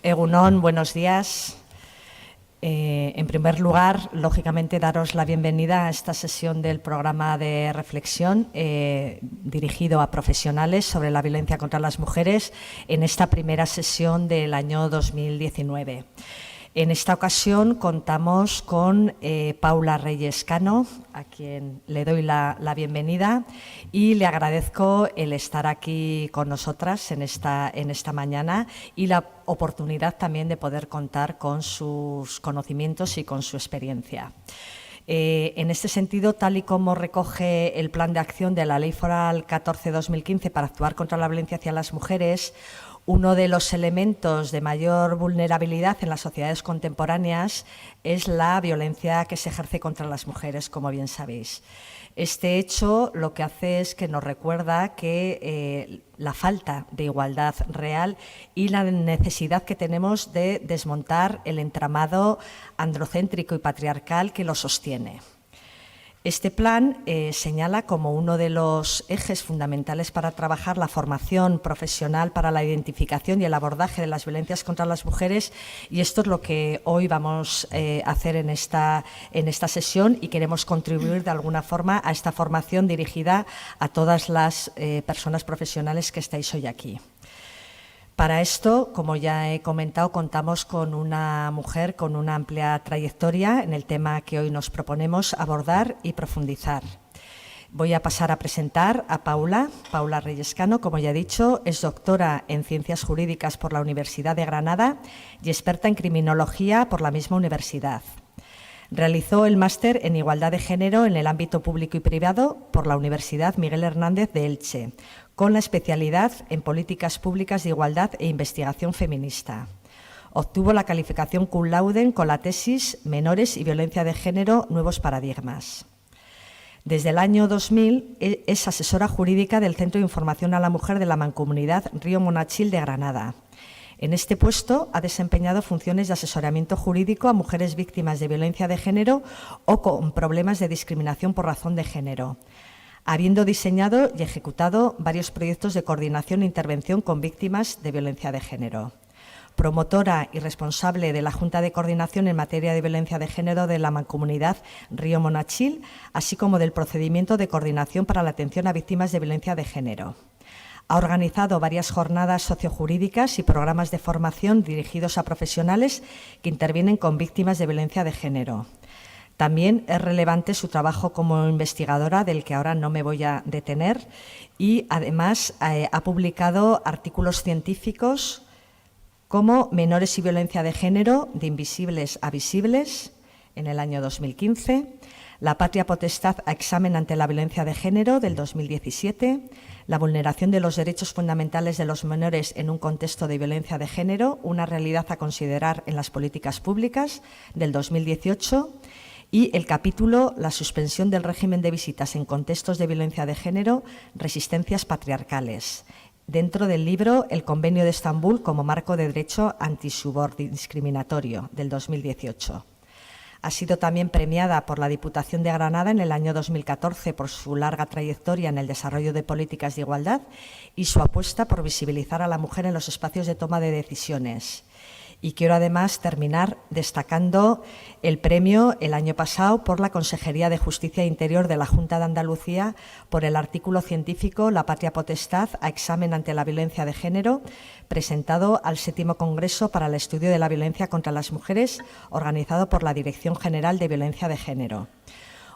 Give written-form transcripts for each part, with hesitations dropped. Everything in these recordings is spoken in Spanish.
Egunon, buenos días. En primer lugar, lógicamente, daros la bienvenida a esta sesión del programa de reflexión dirigido a profesionales sobre la violencia contra las mujeres en esta primera sesión del año 2019. En esta ocasión contamos con Paula Reyes Cano, a quien le doy la bienvenida y le agradezco el estar aquí con nosotras en esta mañana y la oportunidad también de poder contar con sus conocimientos y con su experiencia. En este sentido, tal y como recoge el Plan de Acción de la Ley Foral 14/2015 para actuar contra la violencia hacia las mujeres, uno de los elementos de mayor vulnerabilidad en las sociedades contemporáneas es la violencia que se ejerce contra las mujeres, como bien sabéis. Este hecho lo que hace es que nos recuerda que la falta de igualdad real y la necesidad que tenemos de desmontar el entramado androcéntrico y patriarcal que lo sostiene. Este plan señala como uno de los ejes fundamentales para trabajar la formación profesional para la identificación y el abordaje de las violencias contra las mujeres, y esto es lo que hoy vamos a hacer en esta sesión, y queremos contribuir de alguna forma a esta formación dirigida a todas las personas profesionales que estáis hoy aquí. Para esto, como ya he comentado, contamos con una mujer con una amplia trayectoria en el tema que hoy nos proponemos abordar y profundizar. Voy a pasar a presentar a Paula Reyes Cano. Como ya he dicho, es doctora en Ciencias Jurídicas por la Universidad de Granada y experta en Criminología por la misma universidad. Realizó el máster en Igualdad de Género en el ámbito público y privado por la Universidad Miguel Hernández de Elche, con la especialidad en Políticas Públicas de Igualdad e Investigación Feminista. Obtuvo la calificación cum laude con la tesis Menores y Violencia de Género, Nuevos Paradigmas. Desde el año 2000 es asesora jurídica del Centro de Información a la Mujer de la Mancomunidad Río Monachil de Granada. En este puesto ha desempeñado funciones de asesoramiento jurídico a mujeres víctimas de violencia de género o con problemas de discriminación por razón de género, habiendo diseñado y ejecutado varios proyectos de coordinación e intervención con víctimas de violencia de género. Promotora y responsable de la Junta de Coordinación en materia de violencia de género de la Mancomunidad Río Monachil, así como del procedimiento de coordinación para la atención a víctimas de violencia de género. Ha organizado varias jornadas sociojurídicas y programas de formación dirigidos a profesionales que intervienen con víctimas de violencia de género. También es relevante su trabajo como investigadora, del que ahora no me voy a detener, y además ha publicado artículos científicos como Menores y Violencia de Género, de invisibles a visibles, en el año 2015, La patria potestad a examen ante la violencia de género, del 2017, La vulneración de los derechos fundamentales de los menores en un contexto de violencia de género, una realidad a considerar en las políticas públicas, del 2018, y el capítulo La suspensión del régimen de visitas en contextos de violencia de género, resistencias patriarcales, dentro del libro El Convenio de Estambul como marco de derecho antisubordiscriminatorio, del 2018. Ha sido también premiada por la Diputación de Granada en el año 2014 por su larga trayectoria en el desarrollo de políticas de igualdad y su apuesta por visibilizar a la mujer en los espacios de toma de decisiones. Y quiero además terminar destacando el premio el año pasado por la Consejería de Justicia e Interior de la Junta de Andalucía por el artículo científico La patria potestad a examen ante la violencia de género, presentado al 7º Congreso para el Estudio de la Violencia contra las Mujeres, organizado por la Dirección General de Violencia de Género.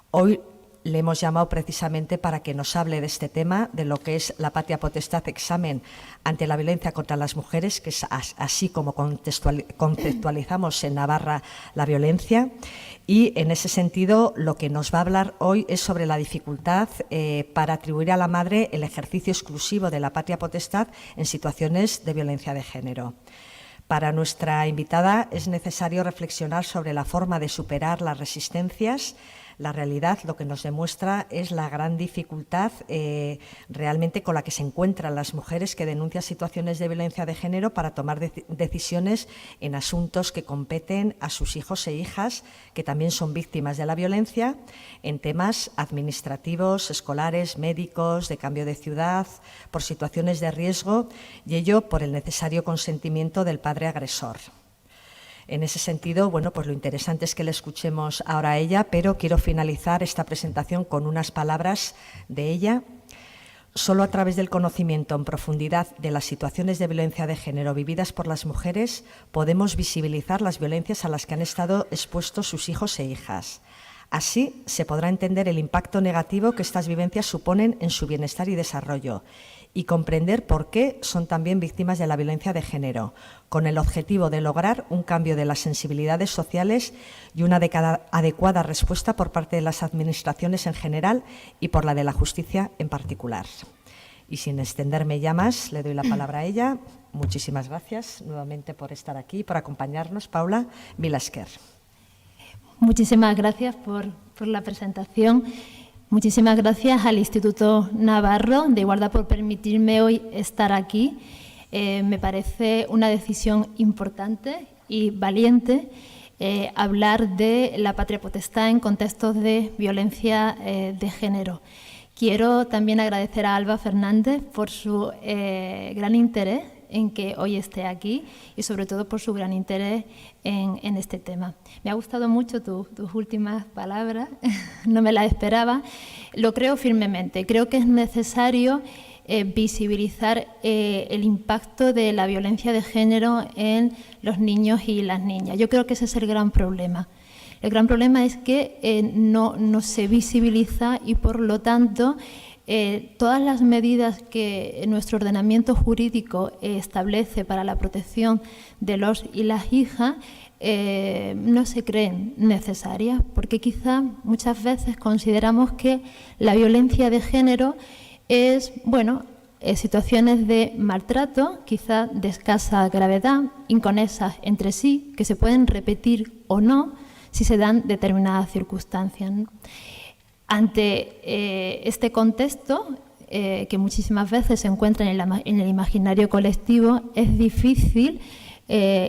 Hoy le hemos llamado precisamente para que nos hable de este tema, de lo que es la patria potestad examen ante la violencia contra las mujeres, que es así como conceptualizamos en Navarra la violencia. Y en ese sentido, lo que nos va a hablar hoy es sobre la dificultad para atribuir a la madre el ejercicio exclusivo de la patria potestad en situaciones de violencia de género. Para nuestra invitada es necesario reflexionar sobre la forma de superar las resistencias La realidad lo que nos demuestra es la gran dificultad realmente con la que se encuentran las mujeres que denuncian situaciones de violencia de género para tomar decisiones en asuntos que competen a sus hijos e hijas, que también son víctimas de la violencia, en temas administrativos, escolares, médicos, de cambio de ciudad, por situaciones de riesgo, y ello por el necesario consentimiento del padre agresor. En ese sentido, bueno, pues lo interesante es que le escuchemos ahora a ella, pero quiero finalizar esta presentación con unas palabras de ella. Solo a través del conocimiento en profundidad de las situaciones de violencia de género vividas por las mujeres podemos visibilizar las violencias a las que han estado expuestos sus hijos e hijas. Así se podrá entender el impacto negativo que estas vivencias suponen en su bienestar y desarrollo y comprender por qué son también víctimas de la violencia de género, con el objetivo de lograr un cambio de las sensibilidades sociales y una adecuada respuesta por parte de las administraciones en general y por la de la justicia en particular. Y sin extenderme ya más, le doy la palabra a ella. Muchísimas gracias nuevamente por estar aquí y por acompañarnos. Paula Vilasker. Muchísimas gracias por la presentación. Muchísimas gracias al Instituto Navarro de Igualdad por permitirme hoy estar aquí. Me parece una decisión importante y valiente hablar de la patria potestad en contextos de violencia de género. Quiero también agradecer a Alba Fernández por su gran interés en que hoy esté aquí y sobre todo por su gran interés en este tema. Me ha gustado mucho tus últimas palabras, no me las esperaba. Lo creo firmemente, creo que es necesario visibilizar el impacto de la violencia de género en los niños y las niñas. Yo creo que ese es el gran problema. El gran problema es que no se visibiliza y, por lo tanto, todas las medidas que nuestro ordenamiento jurídico establece para la protección de los y las hijas no se creen necesarias, porque quizá muchas veces consideramos que la violencia de género es, situaciones de maltrato, quizá de escasa gravedad, inconexas entre sí, que se pueden repetir o no si se dan determinadas circunstancias, ¿no? Ante este contexto, que muchísimas veces se encuentra en el imaginario colectivo, es difícil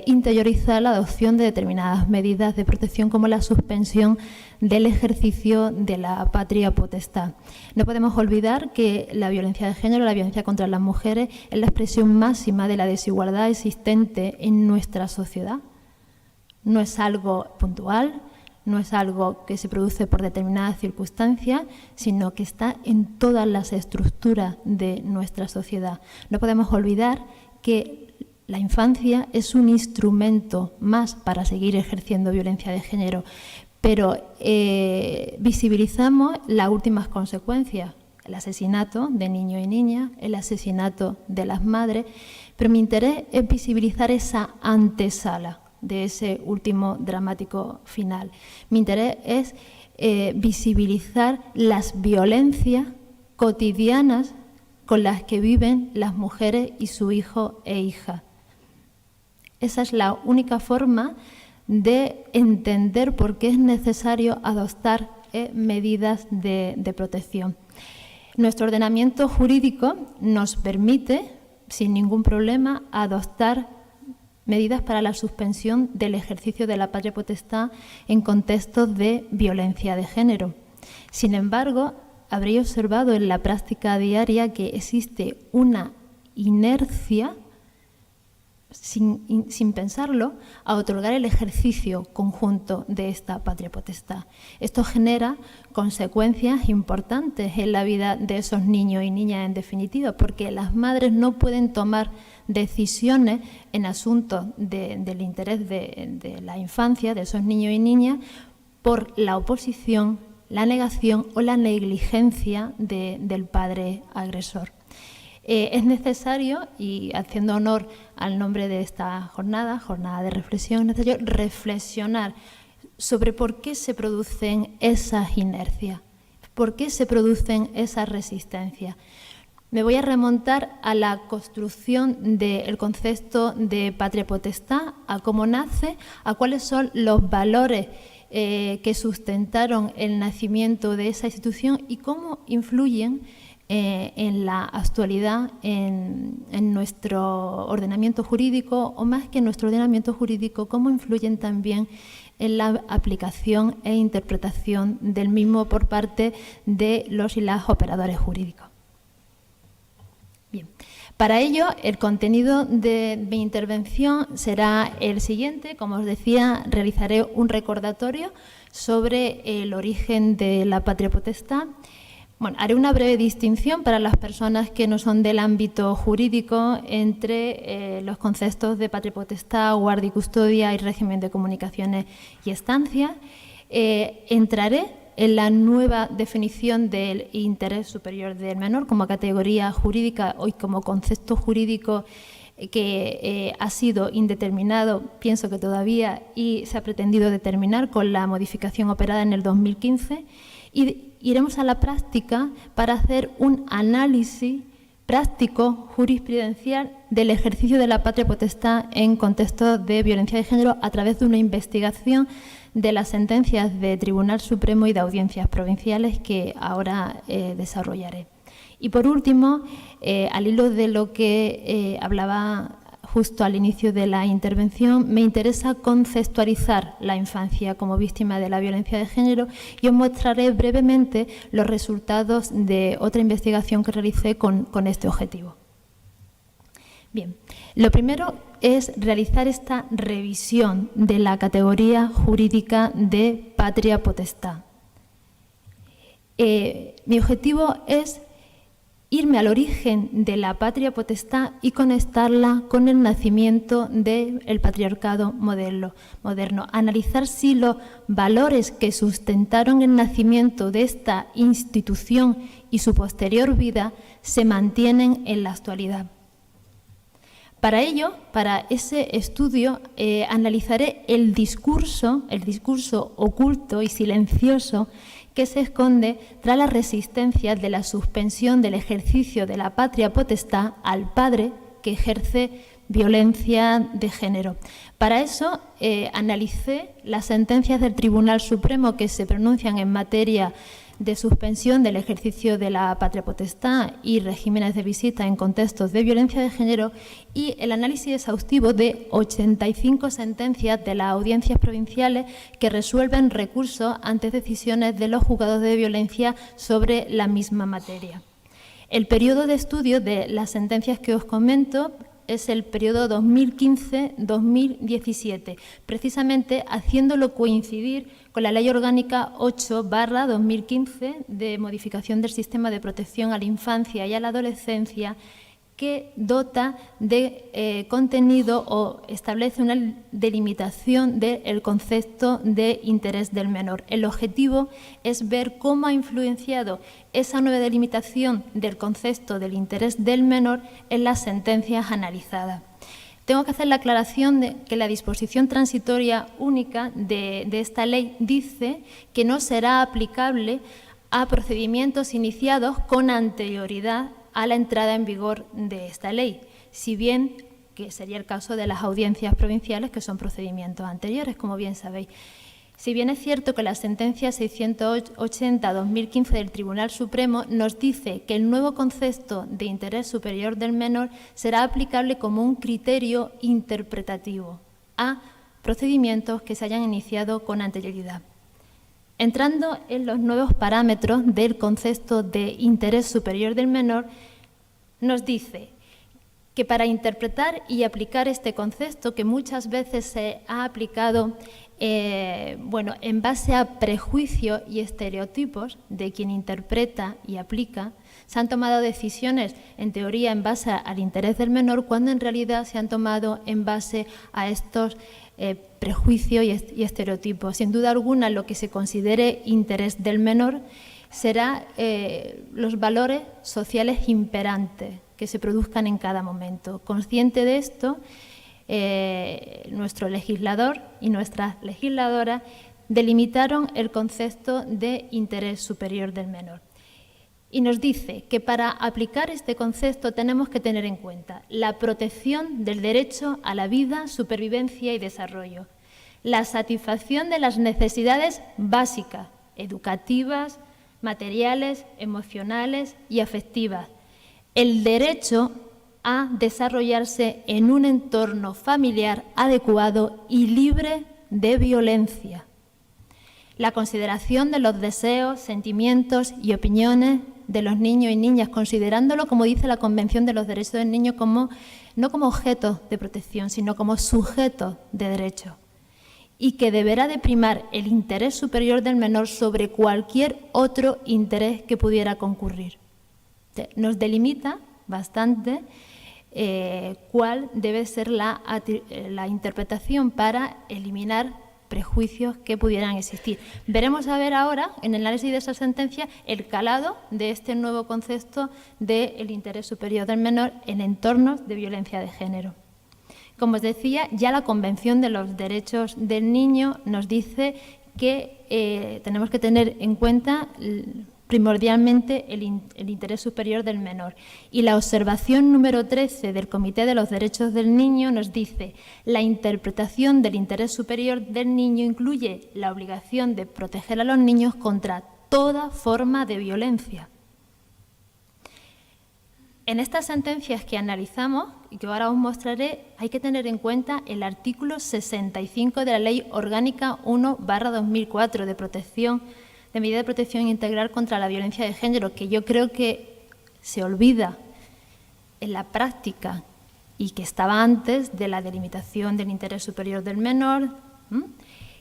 interiorizar la adopción de determinadas medidas de protección como la suspensión del ejercicio de la patria potestad. No podemos olvidar que la violencia de género, la violencia contra las mujeres, es la expresión máxima de la desigualdad existente en nuestra sociedad. No es algo puntual, no es algo que se produce por determinadas circunstancias, sino que está en todas las estructuras de nuestra sociedad. No podemos olvidar que la infancia es un instrumento más para seguir ejerciendo violencia de género, pero visibilizamos las últimas consecuencias, el asesinato de niños y niñas, el asesinato de las madres, pero mi interés es visibilizar esa antesala de ese último dramático final. Mi interés es visibilizar las violencias cotidianas con las que viven las mujeres y su hijo e hija. Esa es la única forma de entender por qué es necesario adoptar medidas de protección. Nuestro ordenamiento jurídico nos permite, sin ningún problema, adoptar medidas para la suspensión del ejercicio de la patria potestad en contextos de violencia de género. Sin embargo, habría observado en la práctica diaria que existe una inercia, sin pensarlo, a otorgar el ejercicio conjunto de esta patria potestad. Esto genera consecuencias importantes en la vida de esos niños y niñas en definitiva, porque las madres no pueden tomar decisiones en asuntos del interés de la infancia, de esos niños y niñas, por la oposición, la negación o la negligencia del padre agresor. Es necesario, y haciendo honor al nombre de esta jornada de reflexión, es necesario reflexionar sobre por qué se producen esas inercias, por qué se producen esas resistencias. Me voy a remontar a la construcción del concepto de patria potestad, a cómo nace, a cuáles son los valores que sustentaron el nacimiento de esa institución y cómo influyen en la actualidad en nuestro ordenamiento jurídico, o más que en nuestro ordenamiento jurídico, cómo influyen también en la aplicación e interpretación del mismo por parte de los y las operadores jurídicos. Bien. Para ello, el contenido de mi intervención será el siguiente. Como os decía, realizaré un recordatorio sobre el origen de la patria potestad. Bueno, haré una breve distinción para las personas que no son del ámbito jurídico entre los conceptos de patria potestad, guardia y custodia y régimen de comunicaciones y estancias. Entraré en la nueva definición del interés superior del menor como categoría jurídica y como concepto jurídico que ha sido indeterminado, pienso que todavía, y se ha pretendido determinar con la modificación operada en el 2015. Y iremos a la práctica para hacer un análisis práctico jurisprudencial del ejercicio de la patria potestad en contextos de violencia de género a través de una investigación de las sentencias de Tribunal Supremo y de audiencias provinciales que ahora desarrollaré. Y por último, al hilo de lo que hablaba justo al inicio de la intervención, me interesa conceptualizar la infancia como víctima de la violencia de género y os mostraré brevemente los resultados de otra investigación que realicé con este objetivo. Bien, lo primero es realizar esta revisión de la categoría jurídica de patria potestad. Mi objetivo es irme al origen de la patria potestad y conectarla con el nacimiento del patriarcado moderno. Analizar si los valores que sustentaron el nacimiento de esta institución y su posterior vida se mantienen en la actualidad. Para ello, para ese estudio, analizaré el discurso oculto y silencioso que se esconde tras la resistencia de la suspensión del ejercicio de la patria potestad al padre que ejerce violencia de género. Para eso analicé las sentencias del Tribunal Supremo que se pronuncian en materia de suspensión del ejercicio de la patria potestad y regímenes de visita en contextos de violencia de género y el análisis exhaustivo de 85 sentencias de las audiencias provinciales que resuelven recursos ante decisiones de los juzgados de violencia sobre la misma materia. El periodo de estudio de las sentencias que os comento es el periodo 2015-2017, precisamente haciéndolo coincidir con la Ley Orgánica 8/2015 de modificación del sistema de protección a la infancia y a la adolescencia, que dota de contenido o establece una delimitación del concepto de interés del menor. El objetivo es ver cómo ha influenciado esa nueva delimitación del concepto del interés del menor en las sentencias analizadas. Tengo que hacer la aclaración de que la disposición transitoria única de esta ley dice que no será aplicable a procedimientos iniciados con anterioridad a la entrada en vigor de esta ley, si bien que sería el caso de las audiencias provinciales, que son procedimientos anteriores, como bien sabéis. Si bien es cierto que la sentencia 680/2015 del Tribunal Supremo nos dice que el nuevo concepto de interés superior del menor será aplicable como un criterio interpretativo a procedimientos que se hayan iniciado con anterioridad. Entrando en los nuevos parámetros del concepto de interés superior del menor, nos dice que para interpretar y aplicar este concepto, que muchas veces se ha aplicado en base a prejuicios y estereotipos de quien interpreta y aplica, se han tomado decisiones, en teoría, en base al interés del menor, cuando en realidad se han tomado en base a estos prejuicios y estereotipos. Sin duda alguna, lo que se considere interés del menor será los valores sociales imperantes que se produzcan en cada momento. Consciente de esto, nuestro legislador y nuestra legisladora delimitaron el concepto de interés superior del menor. Y nos dice que para aplicar este concepto tenemos que tener en cuenta la protección del derecho a la vida, supervivencia y desarrollo, la satisfacción de las necesidades básicas, educativas, materiales, emocionales y afectivas, el derecho a desarrollarse en un entorno familiar adecuado y libre de violencia, la consideración de los deseos, sentimientos y opiniones de los niños y niñas, considerándolo, como dice la Convención de los Derechos del Niño, no como objetos de protección, sino como sujetos de derecho, y que deberá de primar el interés superior del menor sobre cualquier otro interés que pudiera concurrir. Nos delimita bastante cuál debe ser la interpretación para eliminar prejuicios que pudieran existir. Veremos a ver ahora, en el análisis de esa sentencia, el calado de este nuevo concepto del interés superior del menor en entornos de violencia de género. Como os decía, ya la Convención de los Derechos del Niño nos dice que tenemos que tener en cuenta primordialmente el interés superior del menor. Y la observación número 13 del Comité de los Derechos del Niño nos dice: la interpretación del interés superior del niño incluye la obligación de proteger a los niños contra toda forma de violencia. En estas sentencias que analizamos y que ahora os mostraré, hay que tener en cuenta el artículo 65 de la Ley Orgánica 1/2004 de medida de protección integral contra la violencia de género, que yo creo que se olvida en la práctica y que estaba antes de la delimitación del interés superior del menor,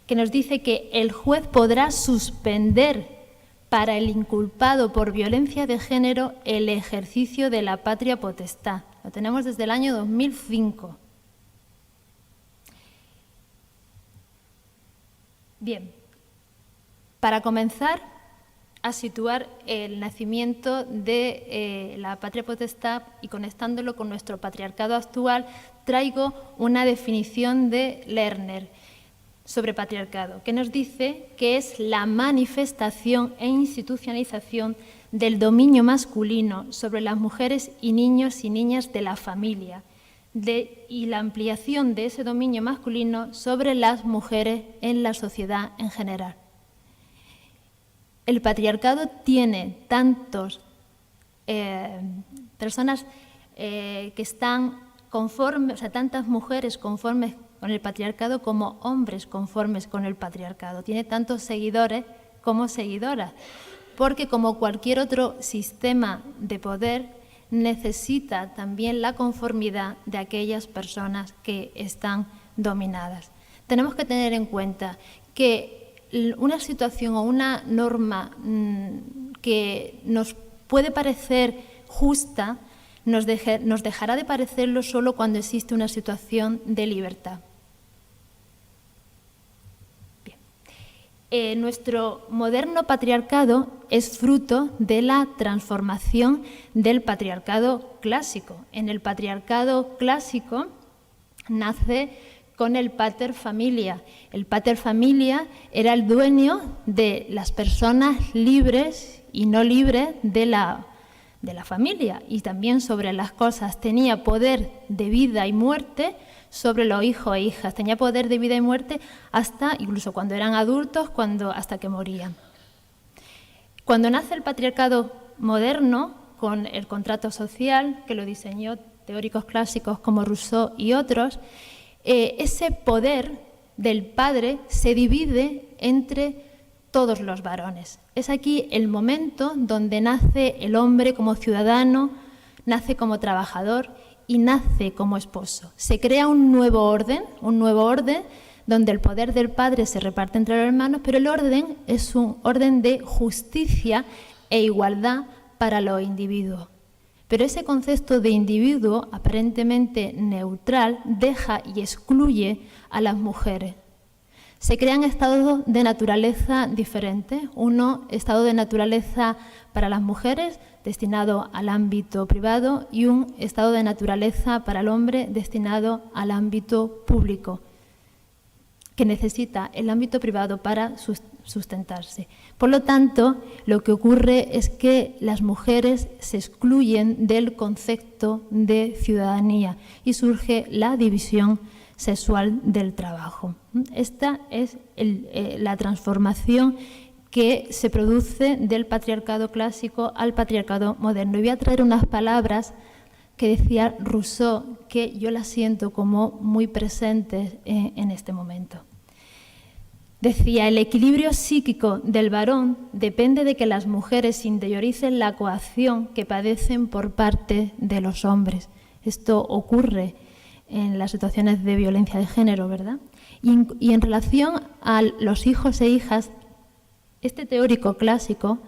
que nos dice que el juez podrá suspender para el inculpado por violencia de género el ejercicio de la patria potestad. Lo tenemos desde el año 2005. Bien. Para comenzar a situar el nacimiento de la patria potestad y conectándolo con nuestro patriarcado actual, traigo una definición de Lerner sobre patriarcado, que nos dice que es la manifestación e institucionalización del dominio masculino sobre las mujeres y niños y niñas de la familia y la ampliación de ese dominio masculino sobre las mujeres en la sociedad en general. El patriarcado tiene tantos personas que están conformes, o sea, tantas mujeres conformes con el patriarcado como hombres conformes con el patriarcado. Tiene tantos seguidores como seguidoras, porque como cualquier otro sistema de poder, necesita también la conformidad de aquellas personas que están dominadas. Tenemos que tener en cuenta que una situación o una norma que nos puede parecer justa nos dejará de parecerlo solo cuando existe una situación de libertad. Bien. Nuestro moderno patriarcado es fruto de la transformación del patriarcado clásico. En el patriarcado clásico nace con el pater familia. El pater familia era el dueño de las personas libres y no libres de la familia, y también sobre las cosas. Tenía poder de vida y muerte sobre los hijos e hijas. Tenía poder de vida y muerte hasta, incluso cuando eran adultos, hasta que morían. Cuando nace el patriarcado moderno, con el contrato social, que lo diseñó teóricos clásicos como Rousseau y otros, ese poder del padre se divide entre todos los varones. Es aquí el momento donde nace el hombre como ciudadano, nace como trabajador y nace como esposo. Se crea un nuevo orden donde el poder del padre se reparte entre los hermanos, pero el orden es un orden de justicia e igualdad para los individuos. Pero ese concepto de individuo aparentemente neutral deja y excluye a las mujeres. Se crean estados de naturaleza diferentes. Uno, estado de naturaleza para las mujeres, destinado al ámbito privado, y un estado de naturaleza para el hombre, destinado al ámbito público, que necesita el ámbito privado para sustentarse. Por lo tanto, lo que ocurre es que las mujeres se excluyen del concepto de ciudadanía y surge la división sexual del trabajo. Esta es la transformación que se produce del patriarcado clásico al patriarcado moderno. Y voy a traer unas palabras que decía Rousseau, que yo las siento como muy presentes en este momento. Decía, el equilibrio psíquico del varón depende de que las mujeres interioricen la coacción que padecen por parte de los hombres. Esto ocurre en las situaciones de violencia de género, ¿verdad? Y en relación a los hijos e hijas, este teórico clásico,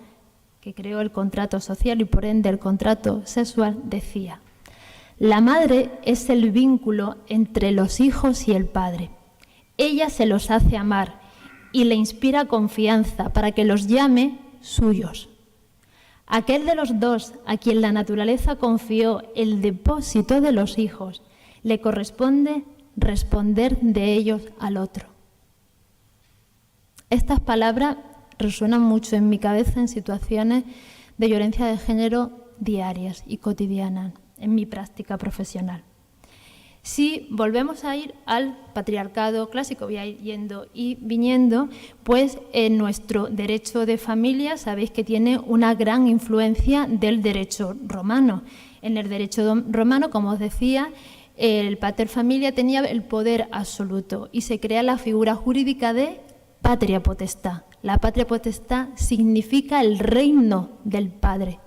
que creó el contrato social y por ende el contrato sexual, decía, la madre es el vínculo entre los hijos y el padre. Ella se los hace amar y le inspira confianza para que los llame suyos. Aquel de los dos a quien la naturaleza confió el depósito de los hijos, le corresponde responder de ellos al otro. Estas palabras resuenan mucho en mi cabeza en situaciones de violencia de género diarias y cotidianas en mi práctica profesional. Si volvemos a ir al patriarcado clásico, voy a ir yendo y viniendo, pues en nuestro derecho de familia sabéis que tiene una gran influencia del derecho romano. En el derecho romano, como os decía, el pater familia tenía el poder absoluto y se crea la figura jurídica de patria potestad. La patria potestad significa el reino del padre.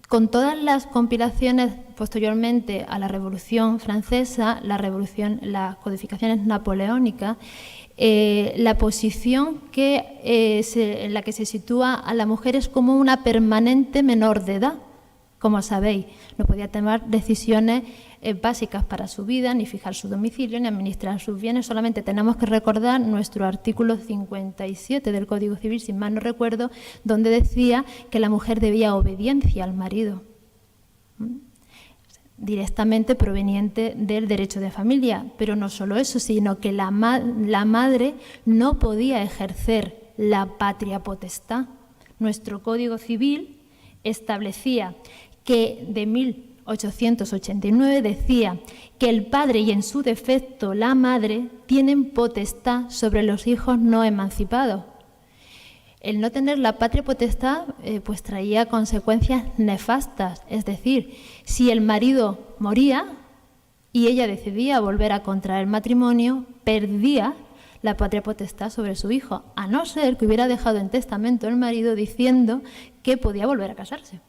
Con todas las compilaciones posteriormente a la Revolución Francesa, las codificaciones napoleónicas, la posición en la que se sitúa a la mujer es como una permanente menor de edad. Como sabéis, no podía tomar decisiones básicas para su vida, ni fijar su domicilio, ni administrar sus bienes. Solamente tenemos que recordar nuestro artículo 57 del Código Civil, si mal no recuerdo, donde decía que la mujer debía obediencia al marido, directamente proveniente del derecho de familia. Pero no solo eso, sino que la madre no podía ejercer la patria potestad. Nuestro Código Civil establecía que de 1889 decía que el padre y en su defecto la madre tienen potestad sobre los hijos no emancipados. El no tener la patria potestad pues traía consecuencias nefastas, es decir, si el marido moría y ella decidía volver a contraer matrimonio, perdía la patria potestad sobre su hijo, a no ser que hubiera dejado en testamento el marido diciendo que podía volver a casarse.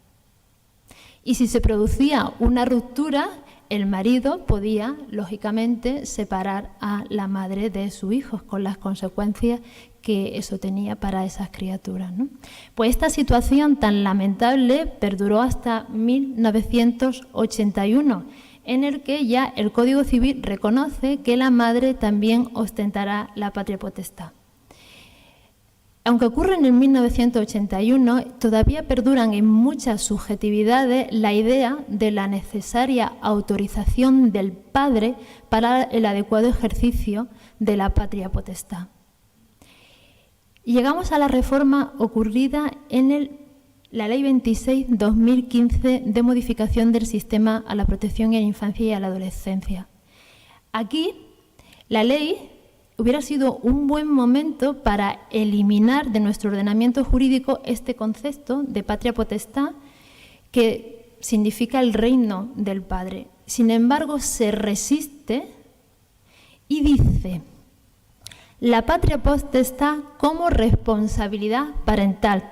Y si se producía una ruptura, el marido podía, lógicamente, separar a la madre de su hijo, con las consecuencias que eso tenía para esas criaturas, ¿no? Pues esta situación tan lamentable perduró hasta 1981, en el que ya el Código Civil reconoce que la madre también ostentará la patria potestad. Aunque ocurre en el 1981, todavía perduran en muchas subjetividades la idea de la necesaria autorización del padre para el adecuado ejercicio de la patria potestad. Y llegamos a la reforma ocurrida en la Ley 26/2015 de modificación del sistema a la protección a la infancia y a la adolescencia. Aquí, la ley hubiera sido un buen momento para eliminar de nuestro ordenamiento jurídico este concepto de patria potestad que significa el reino del padre. Sin embargo, se resiste y dice la patria potestad como responsabilidad parental,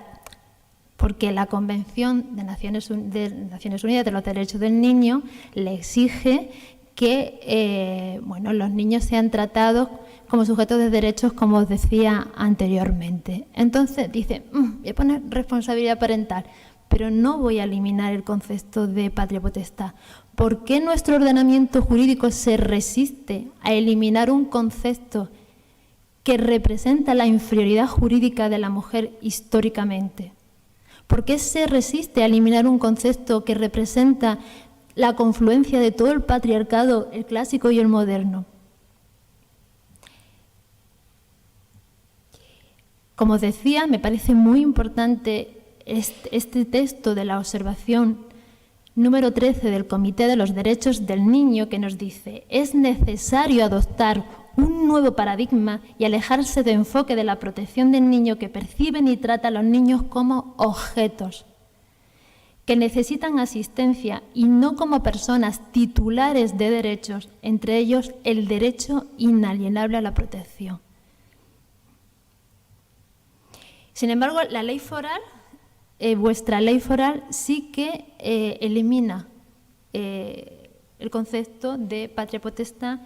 porque la Convención de Naciones Unidas de los Derechos del Niño le exige que los niños sean tratados como sujetos de derechos, como os decía anteriormente. Entonces dice, voy a poner responsabilidad parental, pero no voy a eliminar el concepto de patria potestad. ¿Por qué nuestro ordenamiento jurídico se resiste a eliminar un concepto que representa la inferioridad jurídica de la mujer históricamente? ¿Por qué se resiste a eliminar un concepto que representa la confluencia de todo el patriarcado, el clásico y el moderno? Como os decía, me parece muy importante este texto de la observación número 13 del Comité de los Derechos del Niño, que nos dice: es necesario adoptar un nuevo paradigma y alejarse de enfoque de la protección del niño que perciben y trata a los niños como objetos que necesitan asistencia y no como personas titulares de derechos, entre ellos el derecho inalienable a la protección. Sin embargo, la ley foral, vuestra ley foral, sí que elimina el concepto de patria potestad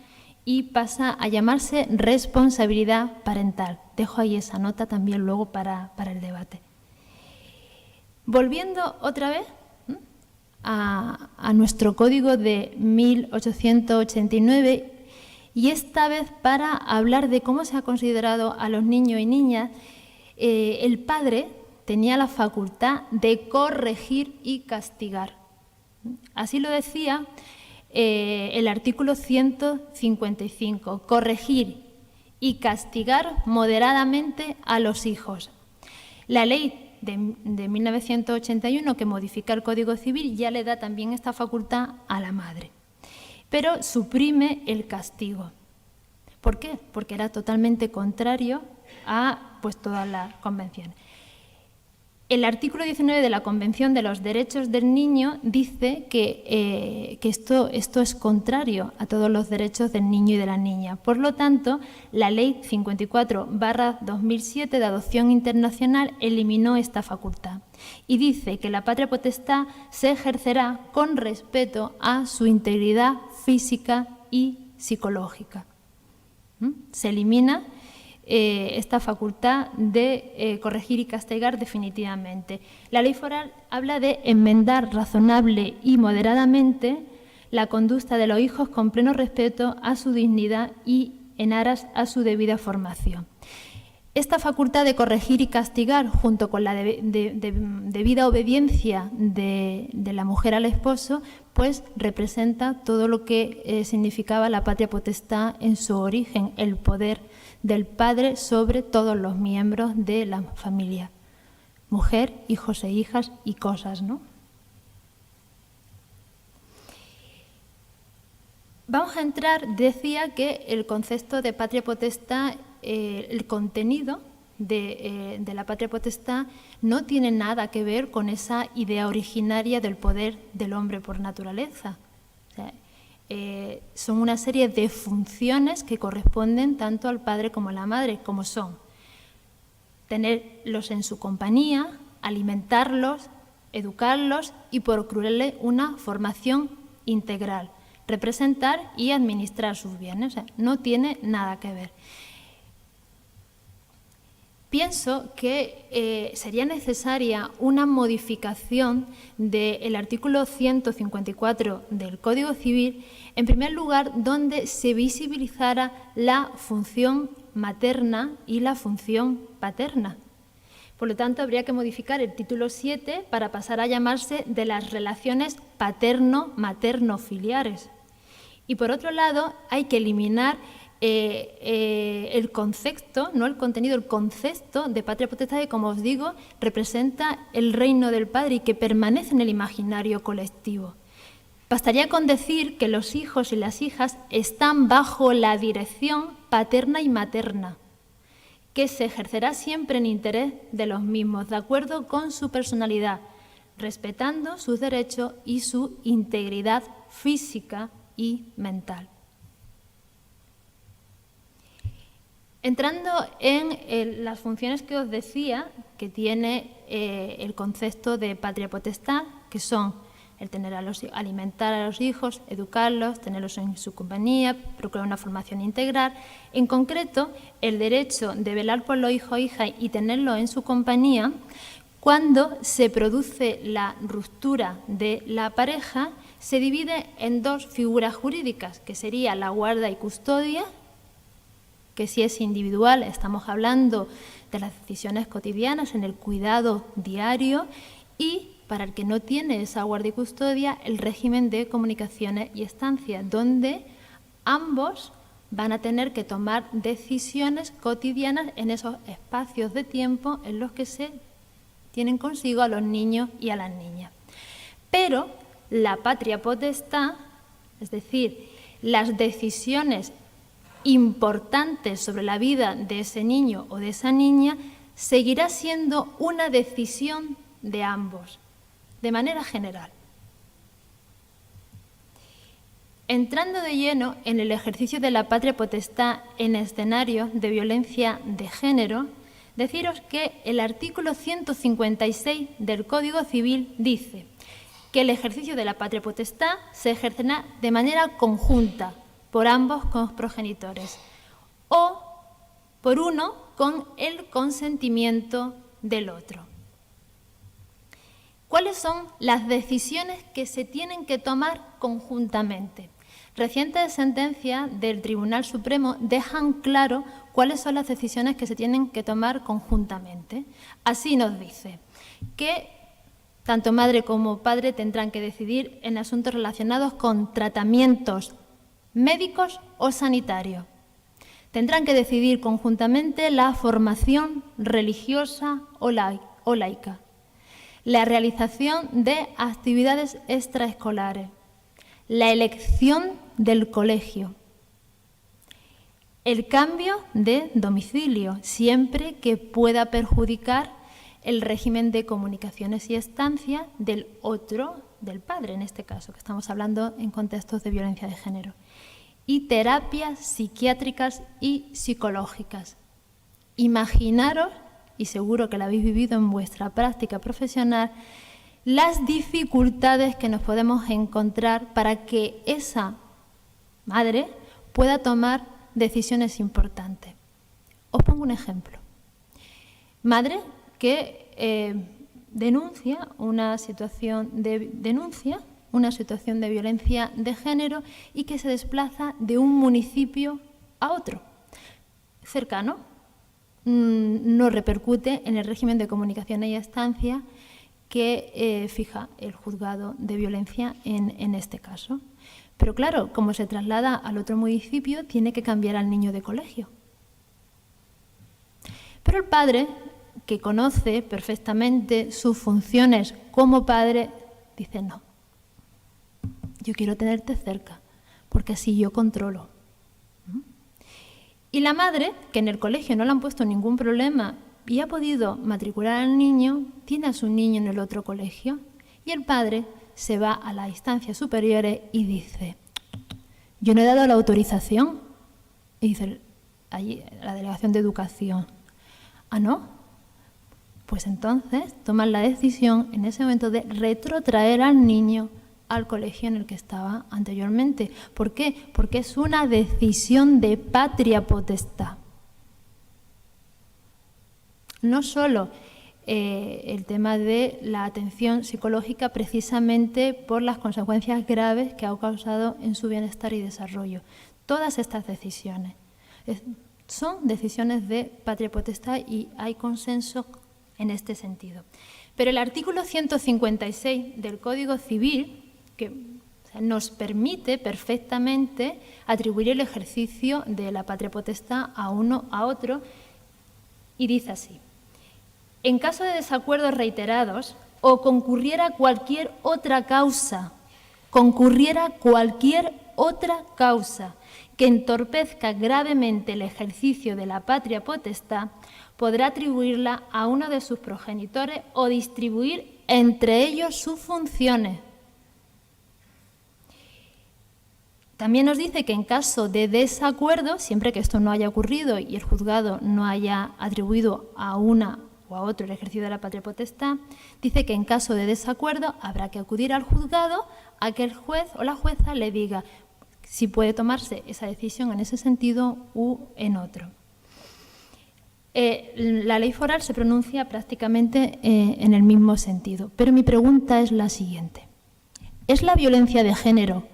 y pasa a llamarse responsabilidad parental. Dejo ahí esa nota también luego para el debate. Volviendo otra vez a nuestro código de 1889, y esta vez para hablar de cómo se ha considerado a los niños y niñas, el padre tenía la facultad de corregir y castigar. Así lo decía el artículo 155, corregir y castigar moderadamente a los hijos. La ley de 1981, que modifica el Código Civil, ya le da también esta facultad a la madre, pero suprime el castigo. ¿Por qué? Porque era totalmente contrario a todas las convenciones. El artículo 19 de la Convención de los Derechos del Niño dice que esto es contrario a todos los derechos del niño y de la niña. Por lo tanto, la Ley 54/2007 de Adopción Internacional eliminó esta facultad y dice que la patria potestad se ejercerá con respeto a su integridad física y psicológica. Se elimina esta facultad de corregir y castigar definitivamente. La ley foral habla de enmendar razonable y moderadamente la conducta de los hijos con pleno respeto a su dignidad y en aras a su debida formación. Esta facultad de corregir y castigar, junto con la debida obediencia de la mujer al esposo, pues representa todo lo que significaba la patria potestad en su origen, el poder del padre sobre todos los miembros de la familia, mujer, hijos e hijas y cosas, ¿no? Vamos a entrar, decía que el concepto de patria potestad, el contenido de la patria potestad no tiene nada que ver con esa idea originaria del poder del hombre por naturaleza. O sea, son una serie de funciones que corresponden tanto al padre como a la madre, como son tenerlos en su compañía, alimentarlos, educarlos y procurarles una formación integral, representar y administrar sus bienes. O sea, no tiene nada que ver. Pienso que sería necesaria una modificación del artículo 154 del Código Civil, en primer lugar, donde se visibilizara la función materna y la función paterna. Por lo tanto, habría que modificar el título 7 para pasar a llamarse de las relaciones paterno-materno-filiares. Y por otro lado, hay que eliminar el concepto, no el contenido, el concepto de patria potestad, que, como os digo, representa el reino del padre y que permanece en el imaginario colectivo. Bastaría con decir que los hijos y las hijas están bajo la dirección paterna y materna, que se ejercerá siempre en interés de los mismos, de acuerdo con su personalidad, respetando sus derechos y su integridad física y mental. Entrando en las funciones que os decía que tiene el concepto de patria potestad, que son el alimentar a los hijos, educarlos, tenerlos en su compañía, procurar una formación integral. En concreto, el derecho de velar por los hijos e hijas y tenerlos en su compañía, cuando se produce la ruptura de la pareja, se divide en dos figuras jurídicas, que sería la guarda y custodia, que si es individual estamos hablando de las decisiones cotidianas en el cuidado diario, y para el que no tiene esa guardia y custodia, el régimen de comunicaciones y estancias, donde ambos van a tener que tomar decisiones cotidianas en esos espacios de tiempo en los que se tienen consigo a los niños y a las niñas. Pero la patria potestad, es decir, las decisiones importantes sobre la vida de ese niño o de esa niña, seguirá siendo una decisión de ambos, de manera general. Entrando de lleno en el ejercicio de la patria potestad en escenarios de violencia de género, deciros que el artículo 156 del Código Civil dice que el ejercicio de la patria potestad se ejercerá de manera conjunta por ambos progenitores o por uno con el consentimiento del otro. ¿Cuáles son las decisiones que se tienen que tomar conjuntamente? Recientes sentencias del Tribunal Supremo dejan claro cuáles son las decisiones que se tienen que tomar conjuntamente. Así nos dice que tanto madre como padre tendrán que decidir en asuntos relacionados con tratamientos médicos o sanitarios. Tendrán que decidir conjuntamente la formación religiosa o laica, la realización de actividades extraescolares, la elección del colegio, el cambio de domicilio, siempre que pueda perjudicar el régimen de comunicaciones y estancia del otro, del padre en este caso, que estamos hablando en contextos de violencia de género, y terapias psiquiátricas y psicológicas. Imaginaros, y seguro que lo habéis vivido en vuestra práctica profesional, las dificultades que nos podemos encontrar para que esa madre pueda tomar decisiones importantes. Os pongo un ejemplo. Madre que denuncia una situación de violencia de género y que se desplaza de un municipio a otro, cercano. No repercute en el régimen de comunicación y estancia que fija el juzgado de violencia en este caso. Pero claro, como se traslada al otro municipio, tiene que cambiar al niño de colegio. Pero el padre, que conoce perfectamente sus funciones como padre, dice no. Yo quiero tenerte cerca, porque así yo controlo. Y la madre, que en el colegio no le han puesto ningún problema y ha podido matricular al niño, tiene a su niño en el otro colegio. Y el padre se va a las instancias superiores y dice, yo no he dado la autorización. Y dice allí la delegación de educación, ¿ah, no? Pues entonces toman la decisión en ese momento de retrotraer al niño al colegio en el que estaba anteriormente. ¿Por qué? Porque es una decisión de patria potestad. No solo el tema de la atención psicológica precisamente por las consecuencias graves que ha causado en su bienestar y desarrollo. Todas estas decisiones son decisiones de patria potestad y hay consenso en este sentido. Pero el artículo 156 del Código Civil, que nos permite perfectamente atribuir el ejercicio de la patria potestad a uno a otro, y dice así: en caso de desacuerdos reiterados o concurriera cualquier otra causa que entorpezca gravemente el ejercicio de la patria potestad, podrá atribuirla a uno de sus progenitores o distribuir entre ellos sus funciones. También nos dice que en caso de desacuerdo, siempre que esto no haya ocurrido y el juzgado no haya atribuido a una o a otro el ejercicio de la patria potestad, dice que en caso de desacuerdo habrá que acudir al juzgado a que el juez o la jueza le diga si puede tomarse esa decisión en ese sentido u en otro. La ley foral se pronuncia prácticamente en el mismo sentido, pero mi pregunta es la siguiente. ¿Es la violencia de género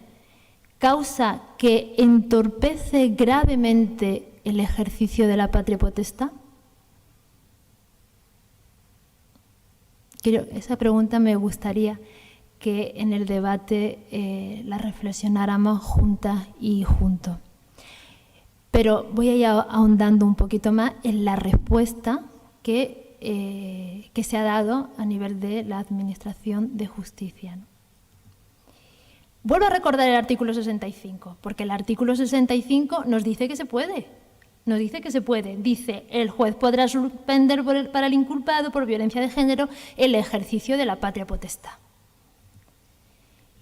causa que entorpece gravemente el ejercicio de la patria potestad? Esa pregunta me gustaría que en el debate la reflexionáramos juntas y juntos. Pero voy a ir ahondando un poquito más en la respuesta que se ha dado a nivel de la Administración de Justicia, ¿no? Vuelvo a recordar el artículo 65, porque el artículo 65 nos dice que se puede. Nos dice que se puede. Dice, el juez podrá suspender para el inculpado por violencia de género el ejercicio de la patria potestad.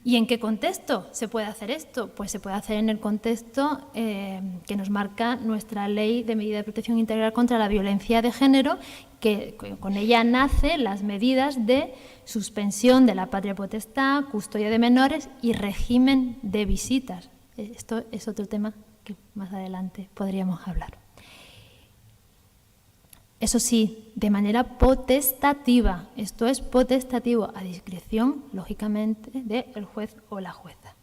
¿Y en qué contexto se puede hacer esto? Pues se puede hacer en el contexto que nos marca nuestra Ley de Medida de Protección Integral contra la Violencia de Género, que con ella nacen las medidas de suspensión de la patria potestad, custodia de menores y régimen de visitas. Esto es otro tema que más adelante podríamos hablar. Eso sí, de manera potestativa, esto es potestativo, a discreción, lógicamente, del juez o la jueza.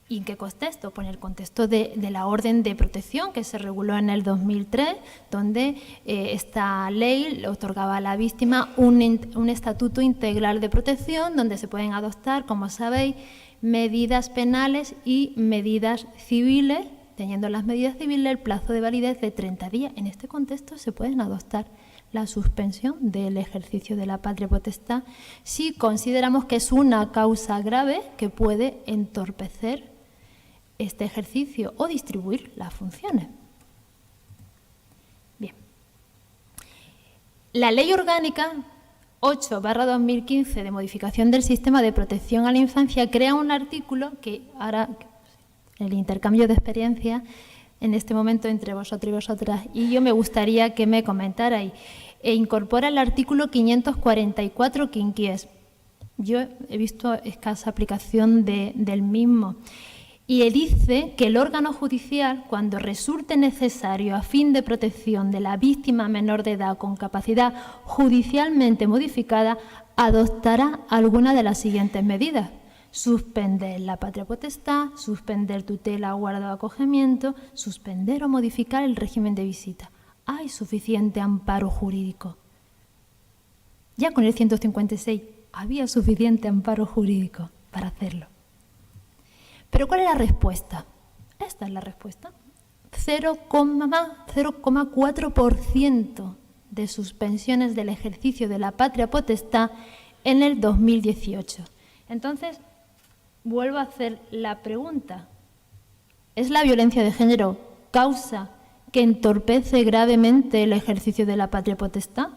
¿Y en qué contexto? Pues en el contexto de la orden de protección que se reguló en el 2003, donde esta ley le otorgaba a la víctima un estatuto integral de protección, donde se pueden adoptar, como sabéis, medidas penales y medidas civiles, teniendo las medidas civiles el plazo de validez de 30 días. En este contexto se pueden adoptar la suspensión del ejercicio de la patria potestad si consideramos que es una causa grave que puede entorpecer este ejercicio o distribuir las funciones. Bien. La Ley Orgánica 8/2015 de modificación del sistema de protección a la infancia crea un artículo que ahora, el intercambio de experiencia en este momento entre vosotros y vosotras y yo, me gustaría que me comentarais, incorpora el artículo 544 quinquies. Yo he visto escasa aplicación del mismo. Y dice que el órgano judicial, cuando resulte necesario a fin de protección de la víctima menor de edad con capacidad judicialmente modificada, adoptará alguna de las siguientes medidas: suspender la patria potestad, suspender tutela, guarda o acogimiento, suspender o modificar el régimen de visita. Hay suficiente amparo jurídico. Ya con el 156 había suficiente amparo jurídico para hacerlo. ¿Pero cuál es la respuesta? Esta es la respuesta. 0,4% de suspensiones del ejercicio de la patria potestad en el 2018. Entonces, vuelvo a hacer la pregunta. ¿Es la violencia de género causa que entorpece gravemente el ejercicio de la patria potestad?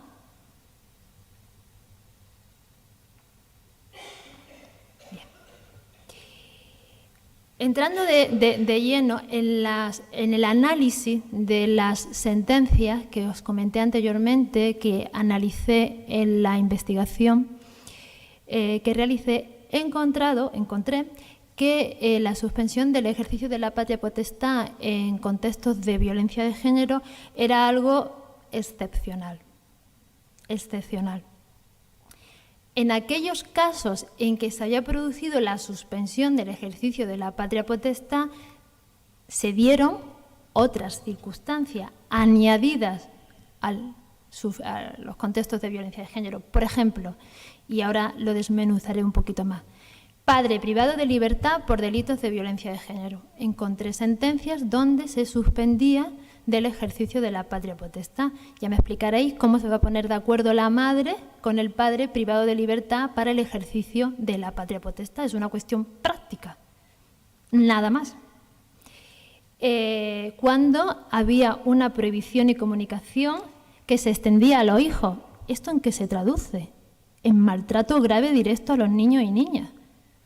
Bien. Entrando de lleno en el análisis de las sentencias que os comenté anteriormente, que analicé en la investigación que realicé, encontré que la suspensión del ejercicio de la patria potestad en contextos de violencia de género era algo excepcional. En aquellos casos en que se haya producido la suspensión del ejercicio de la patria potestad, se dieron otras circunstancias añadidas a los contextos de violencia de género. Por ejemplo, y ahora lo desmenuzaré un poquito más, padre privado de libertad por delitos de violencia de género. Encontré sentencias donde se suspendía del ejercicio de la patria potestad. Ya me explicaréis cómo se va a poner de acuerdo la madre con el padre privado de libertad para el ejercicio de la patria potestad. Es una cuestión práctica, nada más. Cuando había una prohibición y comunicación que se extendía a los hijos. ¿Esto en qué se traduce? En maltrato grave directo a los niños y niñas,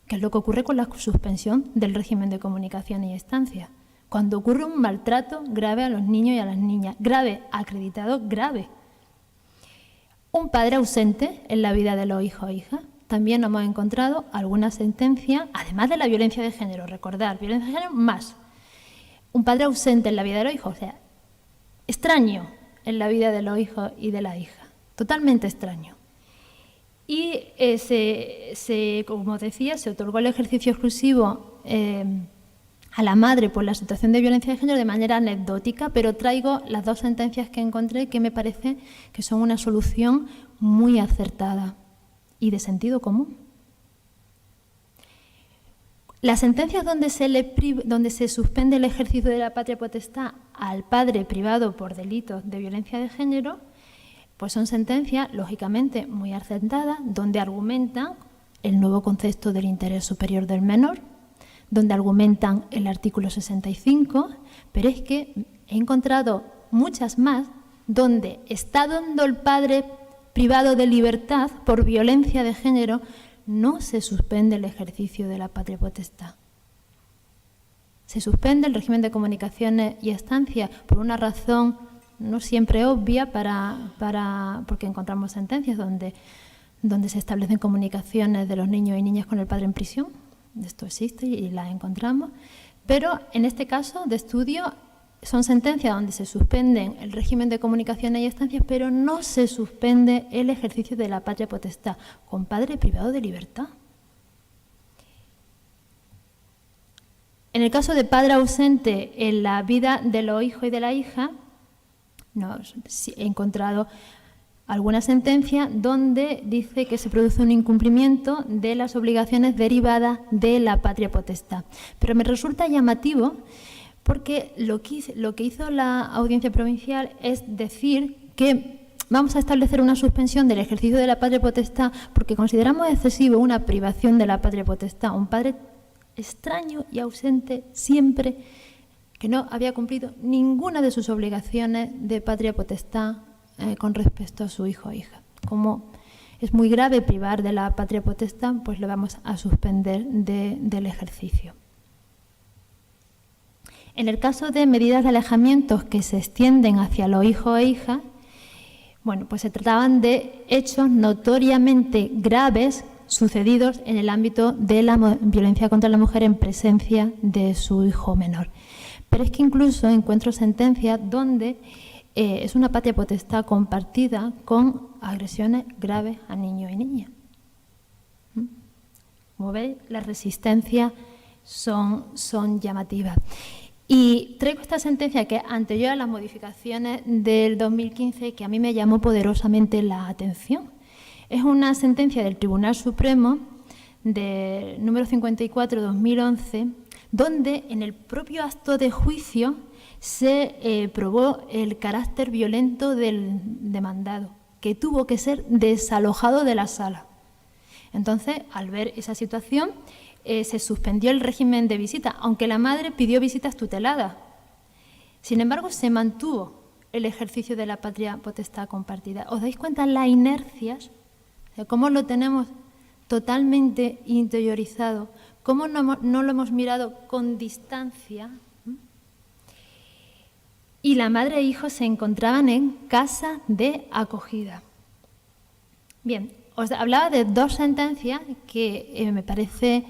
que es lo que ocurre con la suspensión del régimen de comunicación y estancia. Cuando ocurre un maltrato grave a los niños y a las niñas, grave, acreditado, grave. Un padre ausente en la vida de los hijos o hijas. También hemos encontrado alguna sentencia, además de la violencia de género, recordar, violencia de género más. Un padre ausente en la vida de los hijos, o sea, extraño en la vida de los hijos y de la hija, totalmente extraño. Y como decía, se otorgó el ejercicio exclusivo a la madre por la situación de violencia de género de manera anecdótica, pero traigo las dos sentencias que encontré que me parece que son una solución muy acertada y de sentido común. Las sentencias donde se suspende el ejercicio de la patria potestad al padre privado por delitos de violencia de género, pues son sentencias, lógicamente, muy acertadas, donde argumentan el nuevo concepto del interés superior del menor, donde argumentan el artículo 65, pero es que he encontrado muchas más donde, estando el padre privado de libertad por violencia de género, no se suspende el ejercicio de la patria potestad. Se suspende el régimen de comunicaciones y estancia por una razón no siempre obvia, porque encontramos sentencias donde se establecen comunicaciones de los niños y niñas con el padre en prisión. Esto existe y las encontramos. Pero en este caso de estudio son sentencias donde se suspenden el régimen de comunicaciones y estancias, pero no se suspende el ejercicio de la patria potestad con padre privado de libertad. En el caso de padre ausente en la vida de los hijos y de la hija, he encontrado alguna sentencia donde dice que se produce un incumplimiento de las obligaciones derivadas de la patria potestad. Pero me resulta llamativo porque lo que hizo la Audiencia Provincial es decir que vamos a establecer una suspensión del ejercicio de la patria potestad porque consideramos excesivo una privación de la patria potestad, un padre extraño y ausente siempre, que no había cumplido ninguna de sus obligaciones de patria potestad con respecto a su hijo o hija. Como es muy grave privar de la patria potestad, pues lo vamos a suspender del ejercicio. En el caso de medidas de alejamiento que se extienden hacia los hijos e hijas, bueno, pues se trataban de hechos notoriamente graves sucedidos en el ámbito de la violencia contra la mujer en presencia de su hijo menor. Pero es que incluso encuentro sentencias donde es una patria potestad compartida con agresiones graves a niños y niñas. Como veis, las resistencias son llamativas. Y traigo esta sentencia que es anterior a las modificaciones del 2015 que a mí me llamó poderosamente la atención. Es una sentencia del Tribunal Supremo de número 54/2011, donde en el propio acto de juicio se probó el carácter violento del demandado, que tuvo que ser desalojado de la sala. Entonces, al ver esa situación, se suspendió el régimen de visita, aunque la madre pidió visitas tuteladas. Sin embargo, se mantuvo el ejercicio de la patria potestad compartida. ¿Os dais cuenta las inercias? Cómo lo tenemos totalmente interiorizado, cómo no lo hemos mirado con distancia. Y la madre e hijo se encontraban en casa de acogida. Bien, os hablaba de dos sentencias que me parece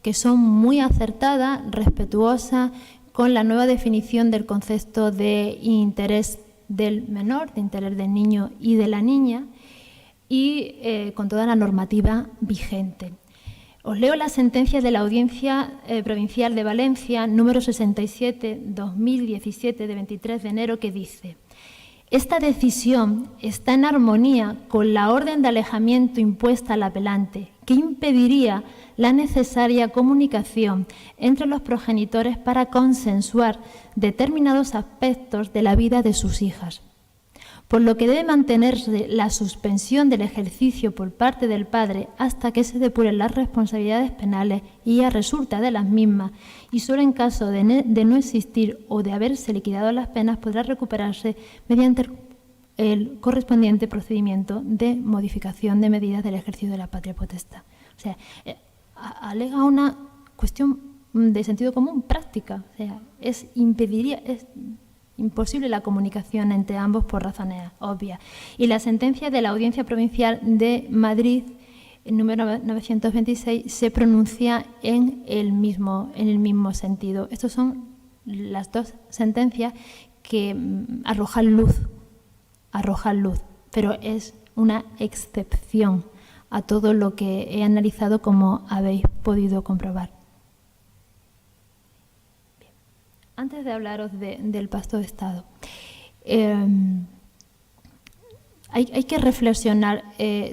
que son muy acertadas, respetuosas con la nueva definición del concepto de interés del menor, de interés del niño y de la niña, y con toda la normativa vigente. Os leo la sentencia de la Audiencia Provincial de Valencia, número 67/2017, de 23 de enero, que dice: esta decisión está en armonía con la orden de alejamiento impuesta al apelante, que impediría la necesaria comunicación entre los progenitores para consensuar determinados aspectos de la vida de sus hijas, por lo que debe mantenerse la suspensión del ejercicio por parte del padre hasta que se depuren las responsabilidades penales y a resulta de las mismas, y solo en caso de no existir o de haberse liquidado las penas podrá recuperarse mediante el correspondiente procedimiento de modificación de medidas del ejercicio de la patria potestad. O sea, alega una cuestión de sentido común práctica. O sea, es imposible la comunicación entre ambos por razones obvias. Y la sentencia de la Audiencia Provincial de Madrid, el número 926, se pronuncia en el mismo sentido. Estas son las dos sentencias que arrojan luz, pero es una excepción a todo lo que he analizado, como habéis podido comprobar. Bien. Antes de hablaros del pacto de Estado, hay que reflexionar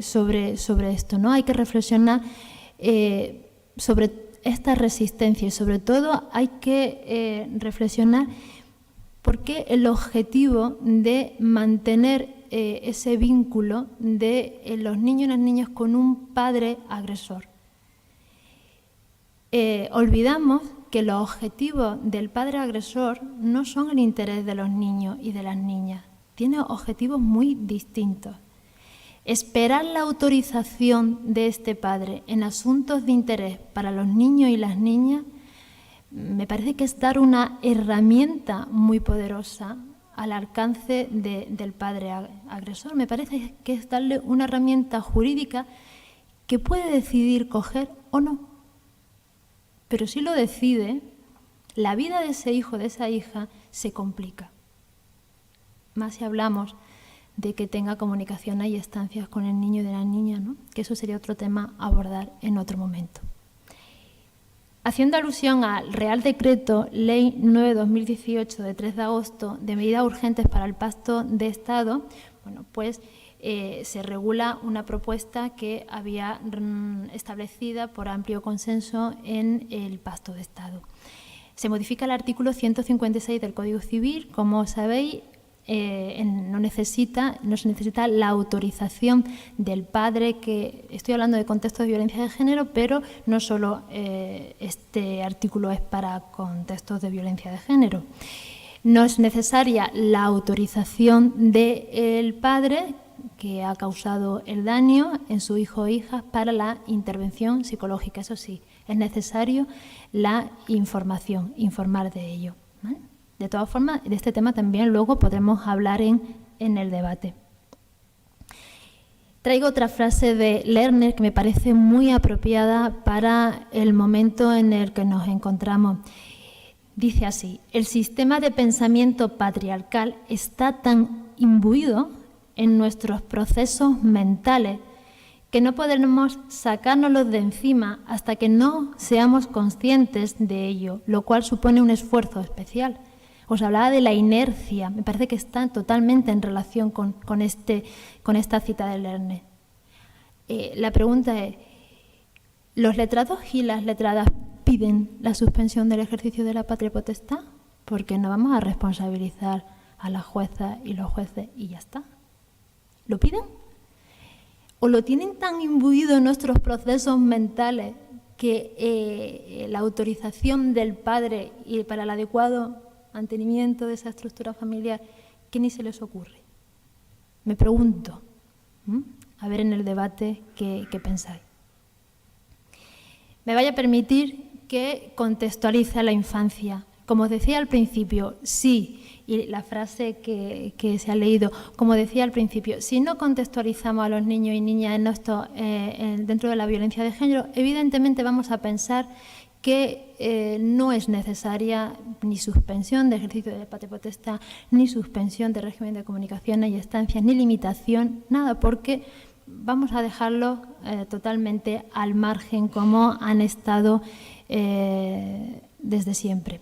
sobre esto, ¿no? Hay que reflexionar sobre esta resistencia y, sobre todo, hay que reflexionar por qué el objetivo de mantener ese vínculo de los niños y las niñas con un padre agresor. olvidamos que los objetivos del padre agresor no son el interés de los niños y de las niñas. Tiene objetivos muy distintos. Esperar la autorización de este padre en asuntos de interés para los niños y las niñas me parece que es dar una herramienta muy poderosa al alcance del padre agresor. Me parece que es darle una herramienta jurídica que puede decidir coger o no. Pero si lo decide, la vida de ese hijo, de esa hija, se complica. Más si hablamos de que tenga comunicaciones y estancias con el niño y de la niña, ¿no? Que eso sería otro tema a abordar en otro momento. Haciendo alusión al Real Decreto Ley 9/2018 de 3 de agosto de medidas urgentes para el pacto de Estado, bueno, pues se regula una propuesta que había establecida por amplio consenso en el pacto de Estado. Se modifica el artículo 156 del Código Civil, como sabéis. No se necesita la autorización del padre, que estoy hablando de contextos de violencia de género, pero no solo este artículo es para contextos de violencia de género. No es necesaria la autorización del padre que ha causado el daño en su hijo o hija para la intervención psicológica. Eso sí, es necesario la información, informar de ello, ¿vale? De todas formas, de este tema también luego podremos hablar en el debate. Traigo otra frase de Lerner que me parece muy apropiada para el momento en el que nos encontramos. Dice así: el sistema de pensamiento patriarcal está tan imbuido en nuestros procesos mentales que no podemos sacárnoslos de encima hasta que no seamos conscientes de ello, lo cual supone un esfuerzo especial. Os hablaba de la inercia, me parece que está totalmente en relación con esta cita de Lerner. La pregunta es, ¿los letrados y las letradas piden la suspensión del ejercicio de la patria potestad? Porque no vamos a responsabilizar a las juezas y los jueces y ya está. ¿Lo piden? ¿O lo tienen tan imbuido en nuestros procesos mentales que la autorización del padre y para el adecuado mantenimiento de esa estructura familiar que ni se les ocurre? Me pregunto, a ver en el debate qué pensáis. Me vaya a permitir que contextualice a la infancia. Como os decía al principio, sí, y la frase que se ha leído, como decía al principio, si no contextualizamos a los niños y niñas dentro de la violencia de género, evidentemente vamos a pensar que no es necesaria ni suspensión de ejercicio de la patria potestad, ni suspensión de régimen de comunicaciones y estancias, ni limitación, nada, porque vamos a dejarlo totalmente al margen como han estado desde siempre.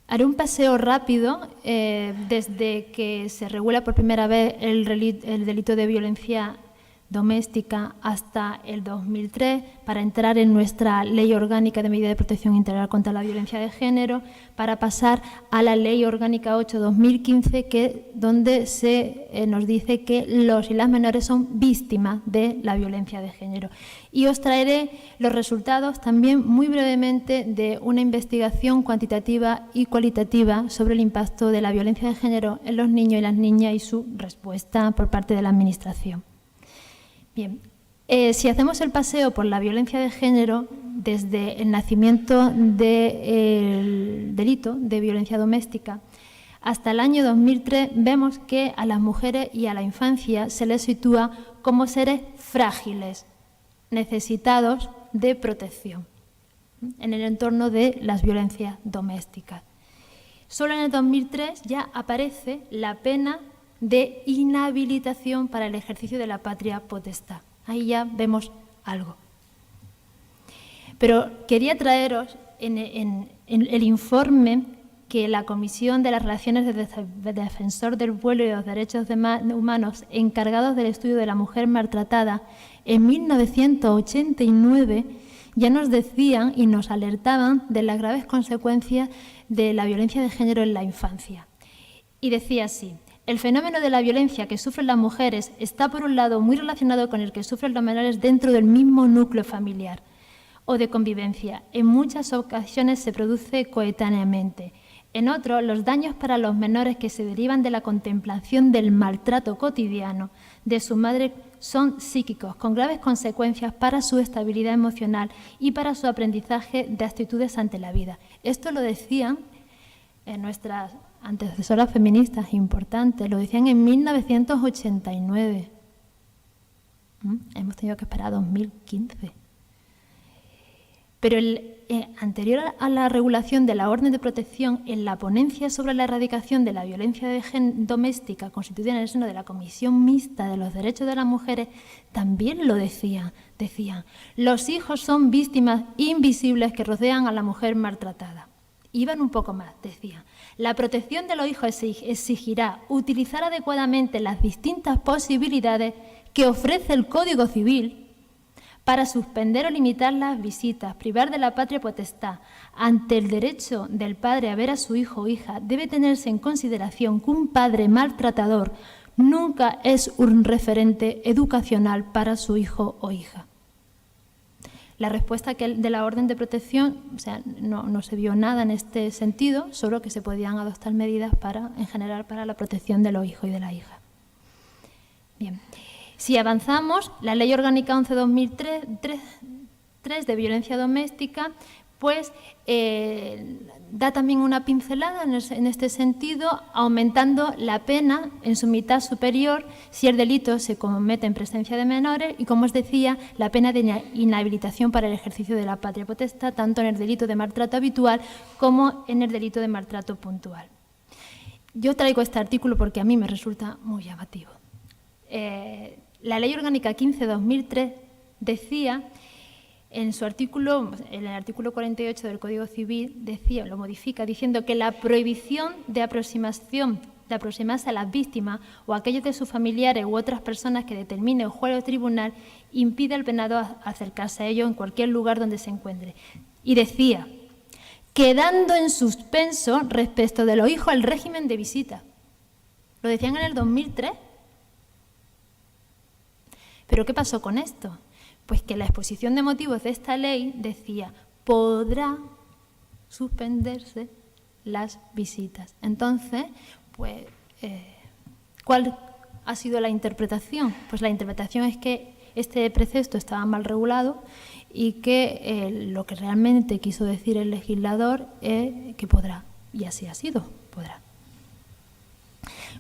Haré un paseo rápido desde que se regula por primera vez el delito de violencia doméstica hasta el 2003 para entrar en nuestra Ley Orgánica de Medida de Protección Integral contra la Violencia de Género, para pasar a la Ley Orgánica 8/2015, donde se nos dice que los y las menores son víctimas de la violencia de género. Y os traeré los resultados también muy brevemente de una investigación cuantitativa y cualitativa sobre el impacto de la violencia de género en los niños y las niñas y su respuesta por parte de la Administración. Bien, si hacemos el paseo por la violencia de género, desde el nacimiento del delito de violencia doméstica hasta el año 2003, vemos que a las mujeres y a la infancia se les sitúa como seres frágiles, necesitados de protección en el entorno de las violencias domésticas. Solo en el 2003 ya aparece la pena de inhabilitación para el ejercicio de la patria potestad. Ahí ya vemos algo. Pero quería traeros en el informe que la Comisión de las Relaciones de Defensor del Pueblo y de los Derechos Humanos encargados del estudio de la mujer maltratada en 1989 ya nos decían y nos alertaban de las graves consecuencias de la violencia de género en la infancia. Y decía así: el fenómeno de la violencia que sufren las mujeres está, por un lado, muy relacionado con el que sufren los menores dentro del mismo núcleo familiar. o de convivencia. En muchas ocasiones se produce coetáneamente. En otros, los daños para los menores que se derivan de la contemplación del maltrato cotidiano de su madre son psíquicos, con graves consecuencias para su estabilidad emocional y para su aprendizaje de actitudes ante la vida. Esto lo decían nuestras antecesoras feministas importantes, lo decían en 1989. Hemos tenido que esperar a 2015. Pero anterior a la regulación de la orden de protección, en la ponencia sobre la erradicación de la violencia doméstica constituida en el seno de la Comisión Mixta de los Derechos de las Mujeres, también lo decían. Decían, los hijos son víctimas invisibles que rodean a la mujer maltratada. Iban un poco más, decían, la protección de los hijos exigirá utilizar adecuadamente las distintas posibilidades que ofrece el Código Civil para suspender o limitar las visitas, privar de la patria potestad. Ante el derecho del padre a ver a su hijo o hija, debe tenerse en consideración que un padre maltratador nunca es un referente educacional para su hijo o hija. La respuesta de la orden de protección, o sea, no se vio nada en este sentido, solo que se podían adoptar medidas en general para la protección de los hijos y de la hija. Bien. Si avanzamos, la Ley Orgánica 11/2003 de violencia doméstica, pues da también una pincelada en este sentido, aumentando la pena en su mitad superior si el delito se comete en presencia de menores y, como os decía, la pena de inhabilitación para el ejercicio de la patria potestad, tanto en el delito de maltrato habitual como en el delito de maltrato puntual. Yo traigo este artículo porque a mí me resulta muy llamativo. La Ley Orgánica 15/2003 decía, en el artículo 48 del Código Civil, lo modifica diciendo que la prohibición de aproximarse a las víctimas o a aquellos de sus familiares u otras personas que determine el juez o tribunal impide al penado acercarse a ellos en cualquier lugar donde se encuentre. Y decía, quedando en suspenso respecto de los hijos el régimen de visita. Lo decían en el 2003. ¿Pero qué pasó con esto? Pues que la exposición de motivos de esta ley decía, podrá suspenderse las visitas. Entonces, pues, ¿cuál ha sido la interpretación? Pues la interpretación es que este precepto estaba mal regulado y que lo que realmente quiso decir el legislador es que podrá, y así ha sido, podrá.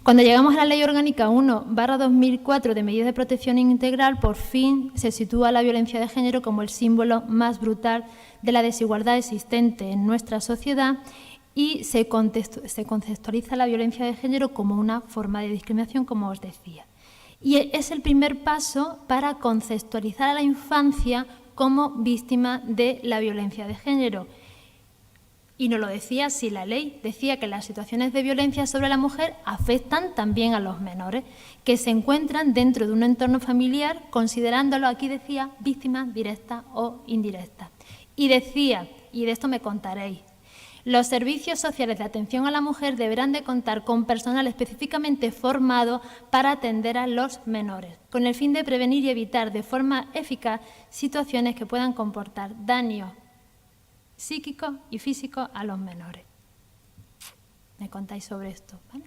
Cuando llegamos a la Ley Orgánica 1/2004 de medidas de protección integral, por fin se sitúa la violencia de género como el símbolo más brutal de la desigualdad existente en nuestra sociedad y se conceptualiza la violencia de género como una forma de discriminación, como os decía. Y es el primer paso para conceptualizar a la infancia como víctima de la violencia de género. Y nos lo decía así la ley, decía que las situaciones de violencia sobre la mujer afectan también a los menores, que se encuentran dentro de un entorno familiar, considerándolo, aquí decía, víctimas directas o indirectas. Y decía, y de esto me contaréis, los servicios sociales de atención a la mujer deberán de contar con personal específicamente formado para atender a los menores, con el fin de prevenir y evitar de forma eficaz situaciones que puedan comportar daños psíquicos y físicos a los menores. Me contáis sobre esto, ¿vale?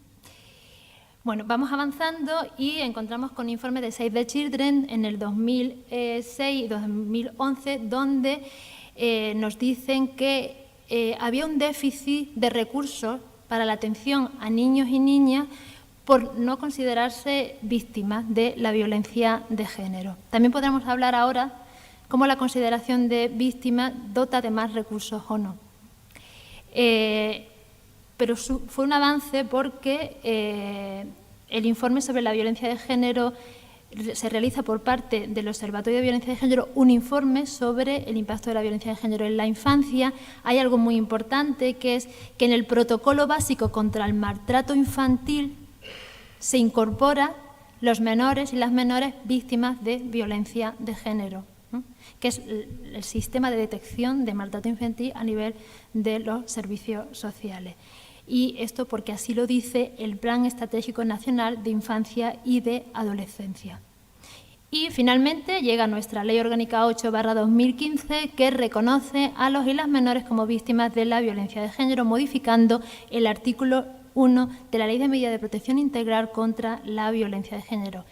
Bueno, vamos avanzando y encontramos con informes de Save the Children en el 2006 y 2011, donde nos dicen que había un déficit de recursos para la atención a niños y niñas por no considerarse víctimas de la violencia de género. También podremos hablar ahora cómo la consideración de víctima dota de más recursos o no. Pero fue un avance porque el informe sobre la violencia de género se realiza por parte del Observatorio de Violencia de Género, un informe sobre el impacto de la violencia de género en la infancia. Hay algo muy importante, que es que en el protocolo básico contra el maltrato infantil se incorpora los menores y las menores víctimas de violencia de género, ¿no? Que es el sistema de detección de maltrato infantil a nivel de los servicios sociales. Y esto porque así lo dice el Plan Estratégico Nacional de Infancia y de Adolescencia. Y finalmente llega nuestra Ley Orgánica 8/2015, que reconoce a los y las menores como víctimas de la violencia de género, modificando el artículo 1 de la Ley de Medidas de Protección Integral contra la Violencia de Género.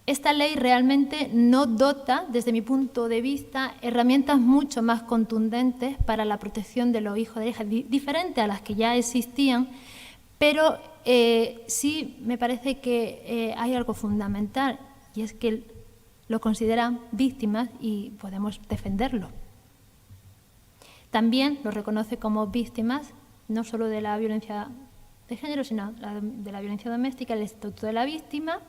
Esta ley realmente no dota, desde mi punto de vista, herramientas mucho más contundentes para la protección de los hijos de hijas, diferentes a las que ya existían, pero sí me parece que hay algo fundamental, y es que lo consideran víctimas y podemos defenderlo. También lo reconoce como víctimas no solo de la violencia de género, sino de la violencia doméstica, el Estatuto de la Víctima.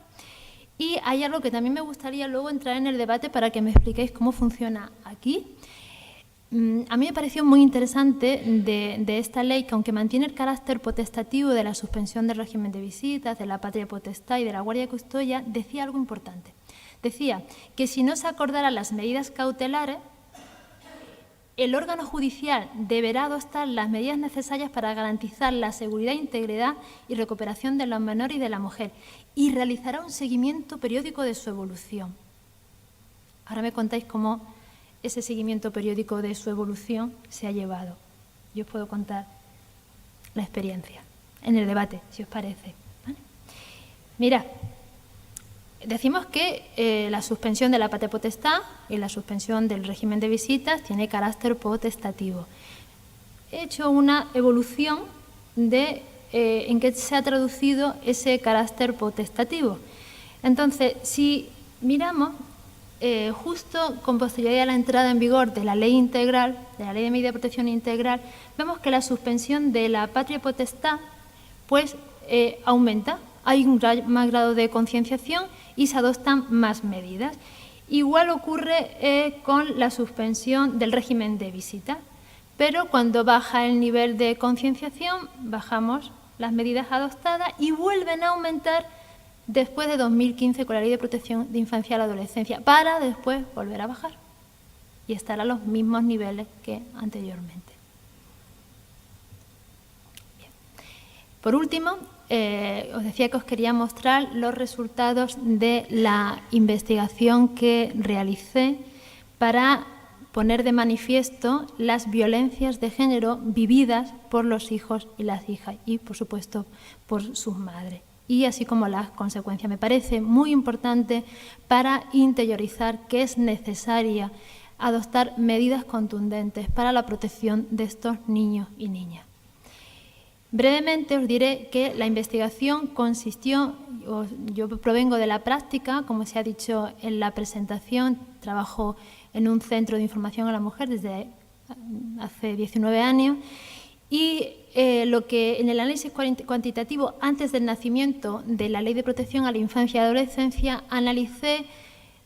Y hay algo que también me gustaría luego entrar en el debate para que me expliquéis cómo funciona aquí. A mí me pareció muy interesante de esta ley que, aunque mantiene el carácter potestativo de la suspensión del régimen de visitas, de la patria potestad y de la guardia de custodia, decía algo importante. Decía que si no se acordaran las medidas cautelares, el órgano judicial deberá adoptar las medidas necesarias para garantizar la seguridad, integridad y recuperación de los menores y de la mujer, y realizará un seguimiento periódico de su evolución. Ahora me contáis cómo ese seguimiento periódico de su evolución se ha llevado. Yo os puedo contar la experiencia en el debate, si os parece. ¿Vale? Mirad, decimos que la suspensión de la patria potestad y la suspensión del régimen de visitas tiene carácter potestativo. He hecho una evolución de en qué se ha traducido ese carácter potestativo. Entonces, si miramos, justo con posterioridad a la entrada en vigor de la ley integral, de la Ley de Medidas de Protección Integral, vemos que la suspensión de la patria potestad pues aumenta. Hay un más grado de concienciación y se adoptan más medidas. Igual ocurre con la suspensión del régimen de visita, pero cuando baja el nivel de concienciación, bajamos las medidas adoptadas y vuelven a aumentar después de 2015 con la Ley de Protección de Infancia y la Adolescencia, para después volver a bajar y estar a los mismos niveles que anteriormente. Bien. Por último, os decía que os quería mostrar los resultados de la investigación que realicé para poner de manifiesto las violencias de género vividas por los hijos y las hijas y, por supuesto, por sus madres. Y así como las consecuencias. Me parece muy importante para interiorizar que es necesaria adoptar medidas contundentes para la protección de estos niños y niñas. Brevemente os diré que la investigación consistió, yo provengo de la práctica, como se ha dicho en la presentación, trabajo en un centro de información a la mujer desde hace 19 años y lo que en el análisis cuantitativo antes del nacimiento de la Ley de Protección a la Infancia y Adolescencia analicé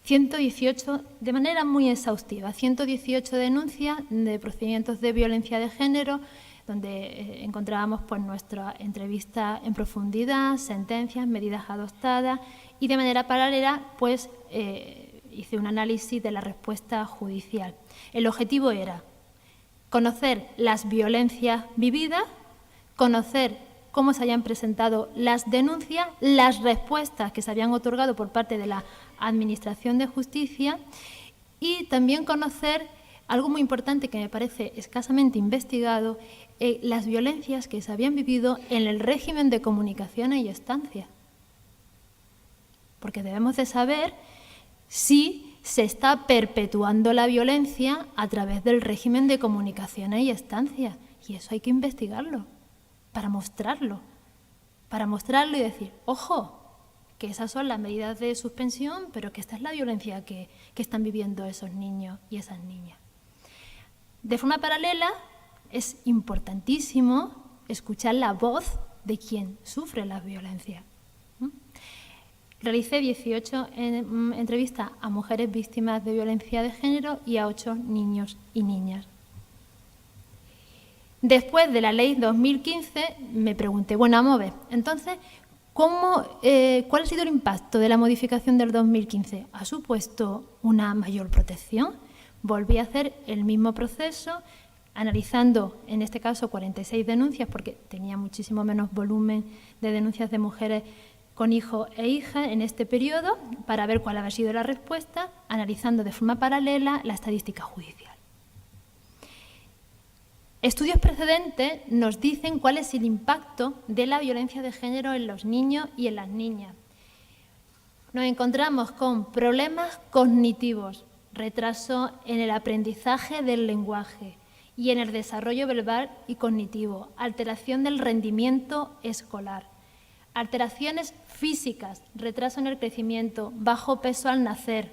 118, de manera muy exhaustiva, 118 denuncias de procedimientos de violencia de género, donde encontrábamos pues, nuestra entrevista en profundidad, sentencias, medidas adoptadas y de manera paralela pues, hice un análisis de la respuesta judicial. El objetivo era conocer las violencias vividas, conocer cómo se habían presentado las denuncias, las respuestas que se habían otorgado por parte de la Administración de Justicia y también conocer algo muy importante que me parece escasamente investigado, las violencias que se habían vivido en el régimen de comunicaciones y estancias. Porque debemos de saber si se está perpetuando la violencia a través del régimen de comunicaciones y estancias. Y eso hay que investigarlo, para mostrarlo y decir, ojo, que esas son las medidas de suspensión, pero que esta es la violencia que están viviendo esos niños y esas niñas. De forma paralela, es importantísimo escuchar la voz de quien sufre las violencias. Realicé 18 entrevistas a mujeres víctimas de violencia de género y a 8 niños y niñas. Después de la ley 2015 me pregunté, bueno, vamos a ver, entonces, ¿cuál ha sido el impacto de la modificación del 2015? ¿Ha supuesto una mayor protección? Volví a hacer el mismo proceso, analizando, en este caso, 46 denuncias, porque tenía muchísimo menos volumen de denuncias de mujeres con hijo e hija en este periodo para ver cuál había sido la respuesta, analizando de forma paralela la estadística judicial. Estudios precedentes nos dicen cuál es el impacto de la violencia de género en los niños y en las niñas. Nos encontramos con problemas cognitivos, retraso en el aprendizaje del lenguaje y en el desarrollo verbal y cognitivo, alteración del rendimiento escolar, alteraciones físicas, retraso en el crecimiento, bajo peso al nacer,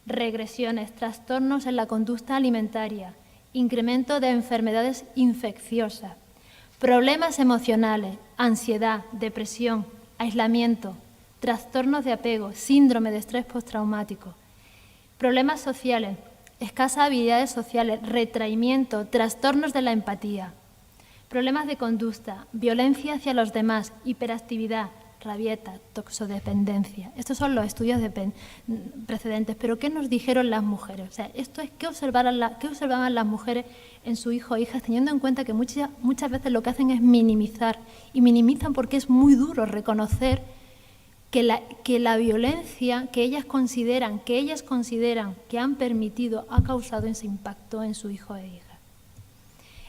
regresiones, trastornos en la conducta alimentaria, incremento de enfermedades infecciosas, problemas emocionales, ansiedad, depresión, aislamiento, trastornos de apego, síndrome de estrés postraumático, problemas sociales, escasas habilidades sociales, retraimiento, trastornos de la empatía, problemas de conducta, violencia hacia los demás, hiperactividad, rabieta, toxodependencia. Estos son los estudios precedentes. Pero ¿qué nos dijeron las mujeres? O sea, esto es qué observaban las mujeres en su hijo o hijas, teniendo en cuenta que muchas veces lo que hacen es minimizar. Y minimizan porque es muy duro reconocer que la violencia que ellas consideran que han permitido ha causado ese impacto en su hijo e hija.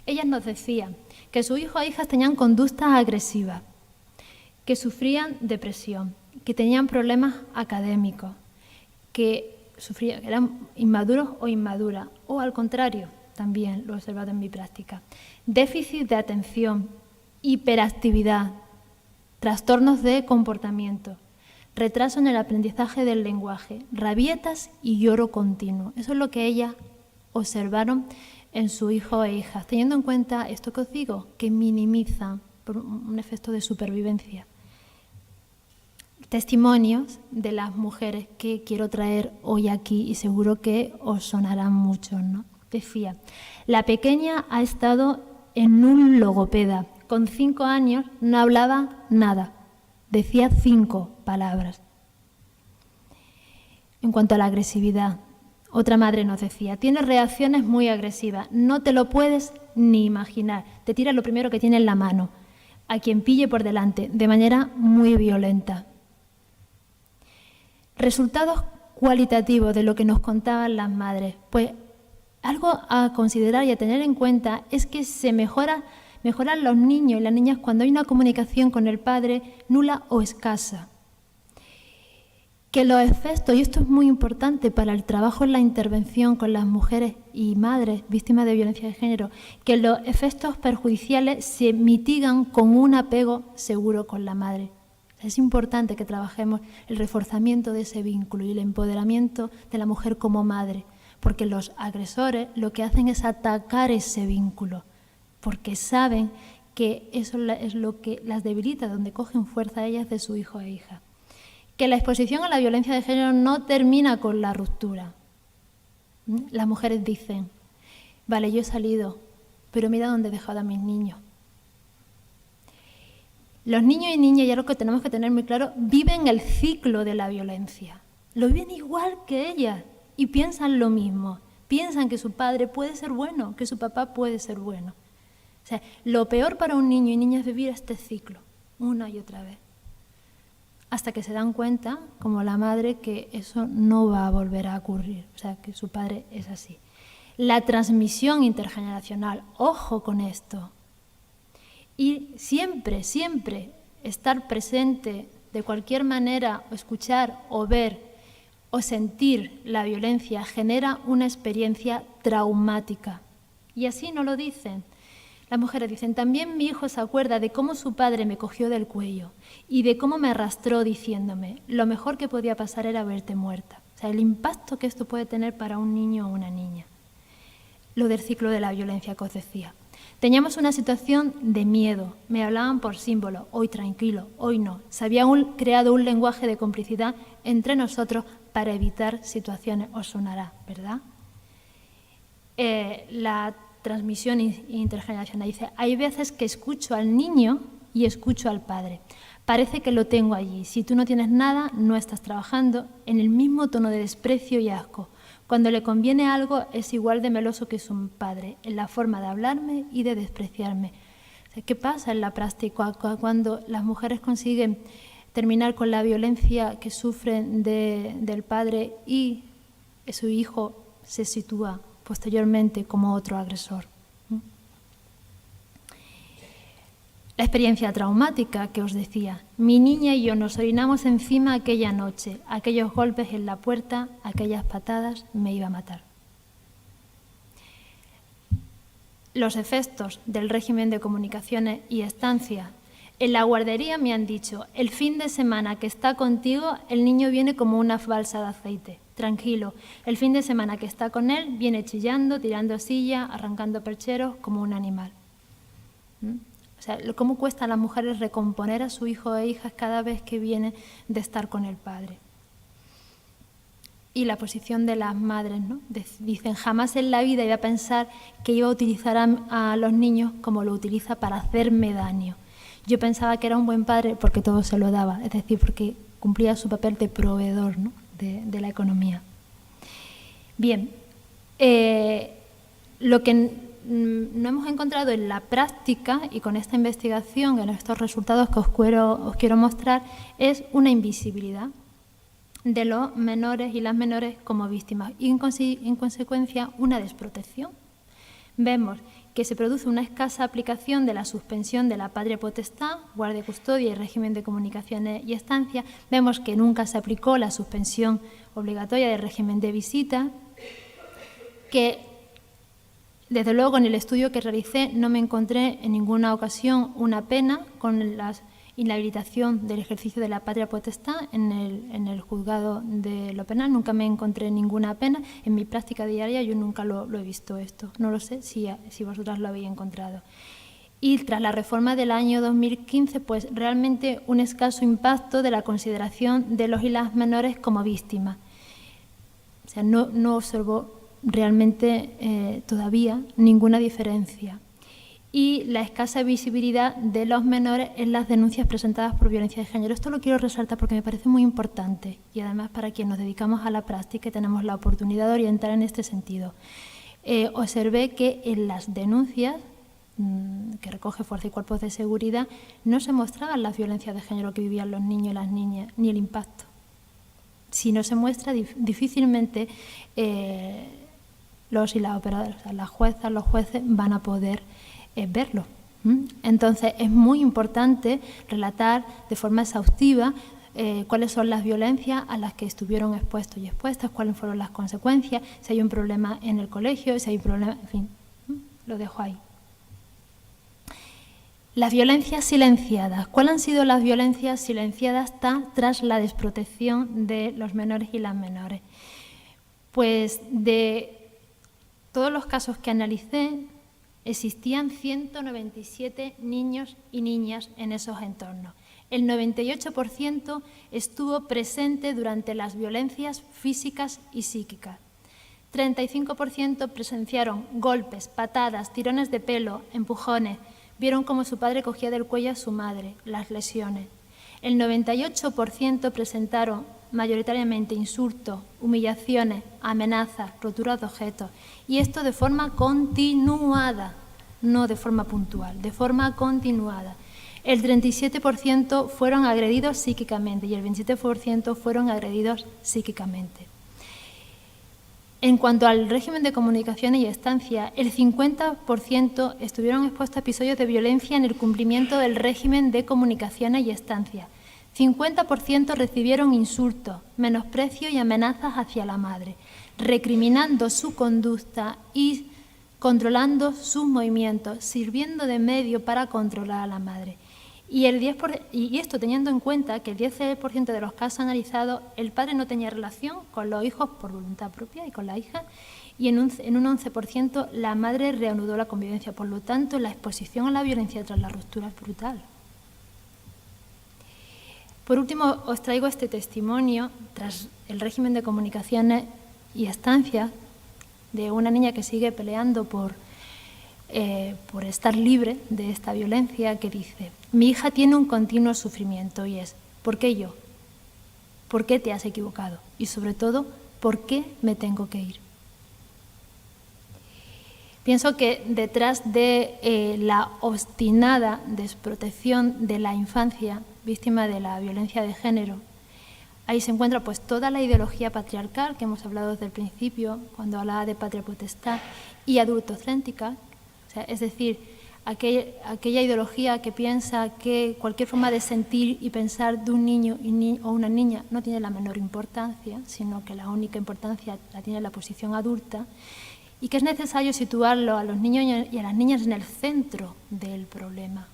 Ellas nos decían que sus hijos e hijas tenían conductas agresivas, que sufrían depresión, que tenían problemas académicos, que eran inmaduros o inmaduras, o al contrario, también lo he observado en mi práctica, déficit de atención, hiperactividad, trastornos de comportamiento, retraso en el aprendizaje del lenguaje, rabietas y lloro continuo. Eso es lo que ellas observaron en su hijo e hija, teniendo en cuenta esto que os digo, que minimizan por un efecto de supervivencia. Testimonios de las mujeres que quiero traer hoy aquí y seguro que os sonarán mucho, ¿no? Decía, la pequeña ha estado en un logopeda. Con 5 años no hablaba nada, decía 5 palabras. En cuanto a la agresividad, otra madre nos decía, tiene reacciones muy agresivas, no te lo puedes ni imaginar, te tira lo primero que tiene en la mano, a quien pille por delante, de manera muy violenta. Resultados cualitativos de lo que nos contaban las madres. Pues algo a considerar y a tener en cuenta es que se mejoran los niños y las niñas cuando hay una comunicación con el padre nula o escasa. Que los efectos, y esto es muy importante para el trabajo en la intervención con las mujeres y madres víctimas de violencia de género, que los efectos perjudiciales se mitigan con un apego seguro con la madre. Es importante que trabajemos el reforzamiento de ese vínculo y el empoderamiento de la mujer como madre, porque los agresores lo que hacen es atacar ese vínculo, porque saben que eso es lo que las debilita, donde cogen fuerza ellas de su hijo e hija. Que la exposición a la violencia de género no termina con la ruptura. Las mujeres dicen, vale, yo he salido, pero mira dónde he dejado a mis niños. Los niños y niñas, y algo que tenemos que tener muy claro, viven el ciclo de la violencia. Lo viven igual que ellas y piensan lo mismo. Piensan que su padre puede ser bueno, que su papá puede ser bueno. O sea, lo peor para un niño y niña es vivir este ciclo, una y otra vez. Hasta que se dan cuenta, como la madre, que eso no va a volver a ocurrir. O sea, que su padre es así. La transmisión intergeneracional, ojo con esto. Y siempre, siempre estar presente de cualquier manera, o escuchar o ver o sentir la violencia genera una experiencia traumática. Y así nos lo dicen. Las mujeres dicen, también mi hijo se acuerda de cómo su padre me cogió del cuello y de cómo me arrastró diciéndome, lo mejor que podía pasar era verte muerta. O sea, el impacto que esto puede tener para un niño o una niña. Lo del ciclo de la violencia que os decía. Teníamos una situación de miedo, me hablaban por símbolos, hoy tranquilo, hoy no. Se había creado un lenguaje de complicidad entre nosotros para evitar situaciones, os sonará, ¿verdad? La transmisión intergeneracional dice, hay veces que escucho al niño y escucho al padre. Parece que lo tengo allí. Si tú no tienes nada, no estás trabajando, en el mismo tono de desprecio y asco. Cuando le conviene algo, es igual de meloso que su padre, en la forma de hablarme y de despreciarme. O sea, ¿qué pasa en la práctica cuando las mujeres consiguen terminar con la violencia que sufren del padre y su hijo se sitúa posteriormente como otro agresor. La experiencia traumática que os decía. Mi niña y yo nos orinamos encima aquella noche. Aquellos golpes en la puerta, aquellas patadas, me iba a matar. Los efectos del régimen de comunicaciones y estancia. En la guardería me han dicho, el fin de semana que está contigo, el niño viene como una balsa de aceite, tranquilo. El fin de semana que está con él, viene chillando, tirando silla, arrancando percheros, como un animal. O sea, cómo cuesta a las mujeres recomponer a su hijo e hijas cada vez que viene de estar con el padre. Y la posición de las madres, ¿no? Dicen, jamás en la vida iba a pensar que iba a utilizar a los niños como lo utiliza para hacerme daño. Yo pensaba que era un buen padre porque todo se lo daba, es decir, porque cumplía su papel de proveedor, ¿no? de la economía. Bien, lo que no hemos encontrado en la práctica, y con esta investigación, en estos resultados que os quiero mostrar, es una invisibilidad de los menores y las menores como víctimas y, en consecuencia, una desprotección. Vemos que se produce una escasa aplicación de la suspensión de la patria potestad, guardia, custodia y régimen de comunicaciones y estancia. Vemos que nunca se aplicó la suspensión obligatoria del régimen de visita, que desde luego en el estudio que realicé no me encontré en ninguna ocasión una pena con la inhabilitación del ejercicio de la patria potestad en el juzgado de lo penal. Nunca me encontré ninguna pena. En mi práctica diaria yo nunca lo he visto esto. No lo sé si vosotras lo habéis encontrado. Y tras la reforma del año 2015, pues realmente un escaso impacto de la consideración de los y las menores como víctimas. O sea, no observó realmente todavía ninguna diferencia. Y la escasa visibilidad de los menores en las denuncias presentadas por violencia de género. Esto lo quiero resaltar porque me parece muy importante y además para quienes nos dedicamos a la práctica y tenemos la oportunidad de orientar en este sentido. Observé que en las denuncias que recoge Fuerza y Cuerpos de Seguridad no se mostraban las violencias de género que vivían los niños y las niñas, ni el impacto. Si no se muestra, difícilmente los y las operadoras, o sea, las juezas, los jueces van a poder verlo. Entonces es muy importante relatar de forma exhaustiva cuáles son las violencias a las que estuvieron expuestos y expuestas, cuáles fueron las consecuencias, si hay un problema en el colegio, si hay un problema, en fin, lo dejo ahí. Las violencias silenciadas. ¿Cuáles han sido las violencias silenciadas tras la desprotección de los menores y las menores? Pues de todos los casos que analicé, existían 197 niños y niñas en esos entornos. El 98% estuvo presente durante las violencias físicas y psíquicas. 35% presenciaron golpes, patadas, tirones de pelo, empujones. Vieron cómo su padre cogía del cuello a su madre, las lesiones. El 98% presentaron mayoritariamente insultos, humillaciones, amenazas, roturas de objetos. Y esto de forma continuada, no de forma puntual, de forma continuada. El 37% fueron agredidos psíquicamente y el 27% fueron agredidos psíquicamente. En cuanto al régimen de comunicaciones y estancia, el 50% estuvieron expuestos a episodios de violencia en el cumplimiento del régimen de comunicaciones y estancia. 50% recibieron insultos, menosprecio y amenazas hacia la madre, recriminando su conducta y controlando sus movimientos, sirviendo de medio para controlar a la madre. Y esto teniendo en cuenta que el 10% de los casos analizados, el padre no tenía relación con los hijos por voluntad propia y con la hija, y en un 11% la madre reanudó la convivencia. Por lo tanto, la exposición a la violencia tras la ruptura es brutal. Por último, os traigo este testimonio tras el régimen de comunicaciones y estancia de una niña que sigue peleando por estar libre de esta violencia, que dice: mi hija tiene un continuo sufrimiento y es ¿por qué yo? ¿Por qué te has equivocado? Y sobre todo, ¿por qué me tengo que ir? Pienso que detrás de la obstinada desprotección de la infancia víctima de la violencia de género, ahí se encuentra pues toda la ideología patriarcal que hemos hablado desde el principio, cuando hablaba de patria potestad, y adultocéntrica, o sea, es decir, aquella ideología que piensa que cualquier forma de sentir y pensar de un niño o una niña no tiene la menor importancia, sino que la única importancia la tiene la posición adulta, y que es necesario situarlo a los niños y a las niñas en el centro del problema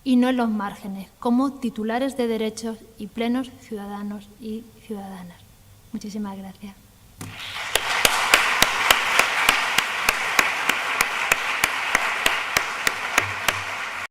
y no en los márgenes, como titulares de derechos y plenos ciudadanos y ciudadanas. Muchísimas gracias.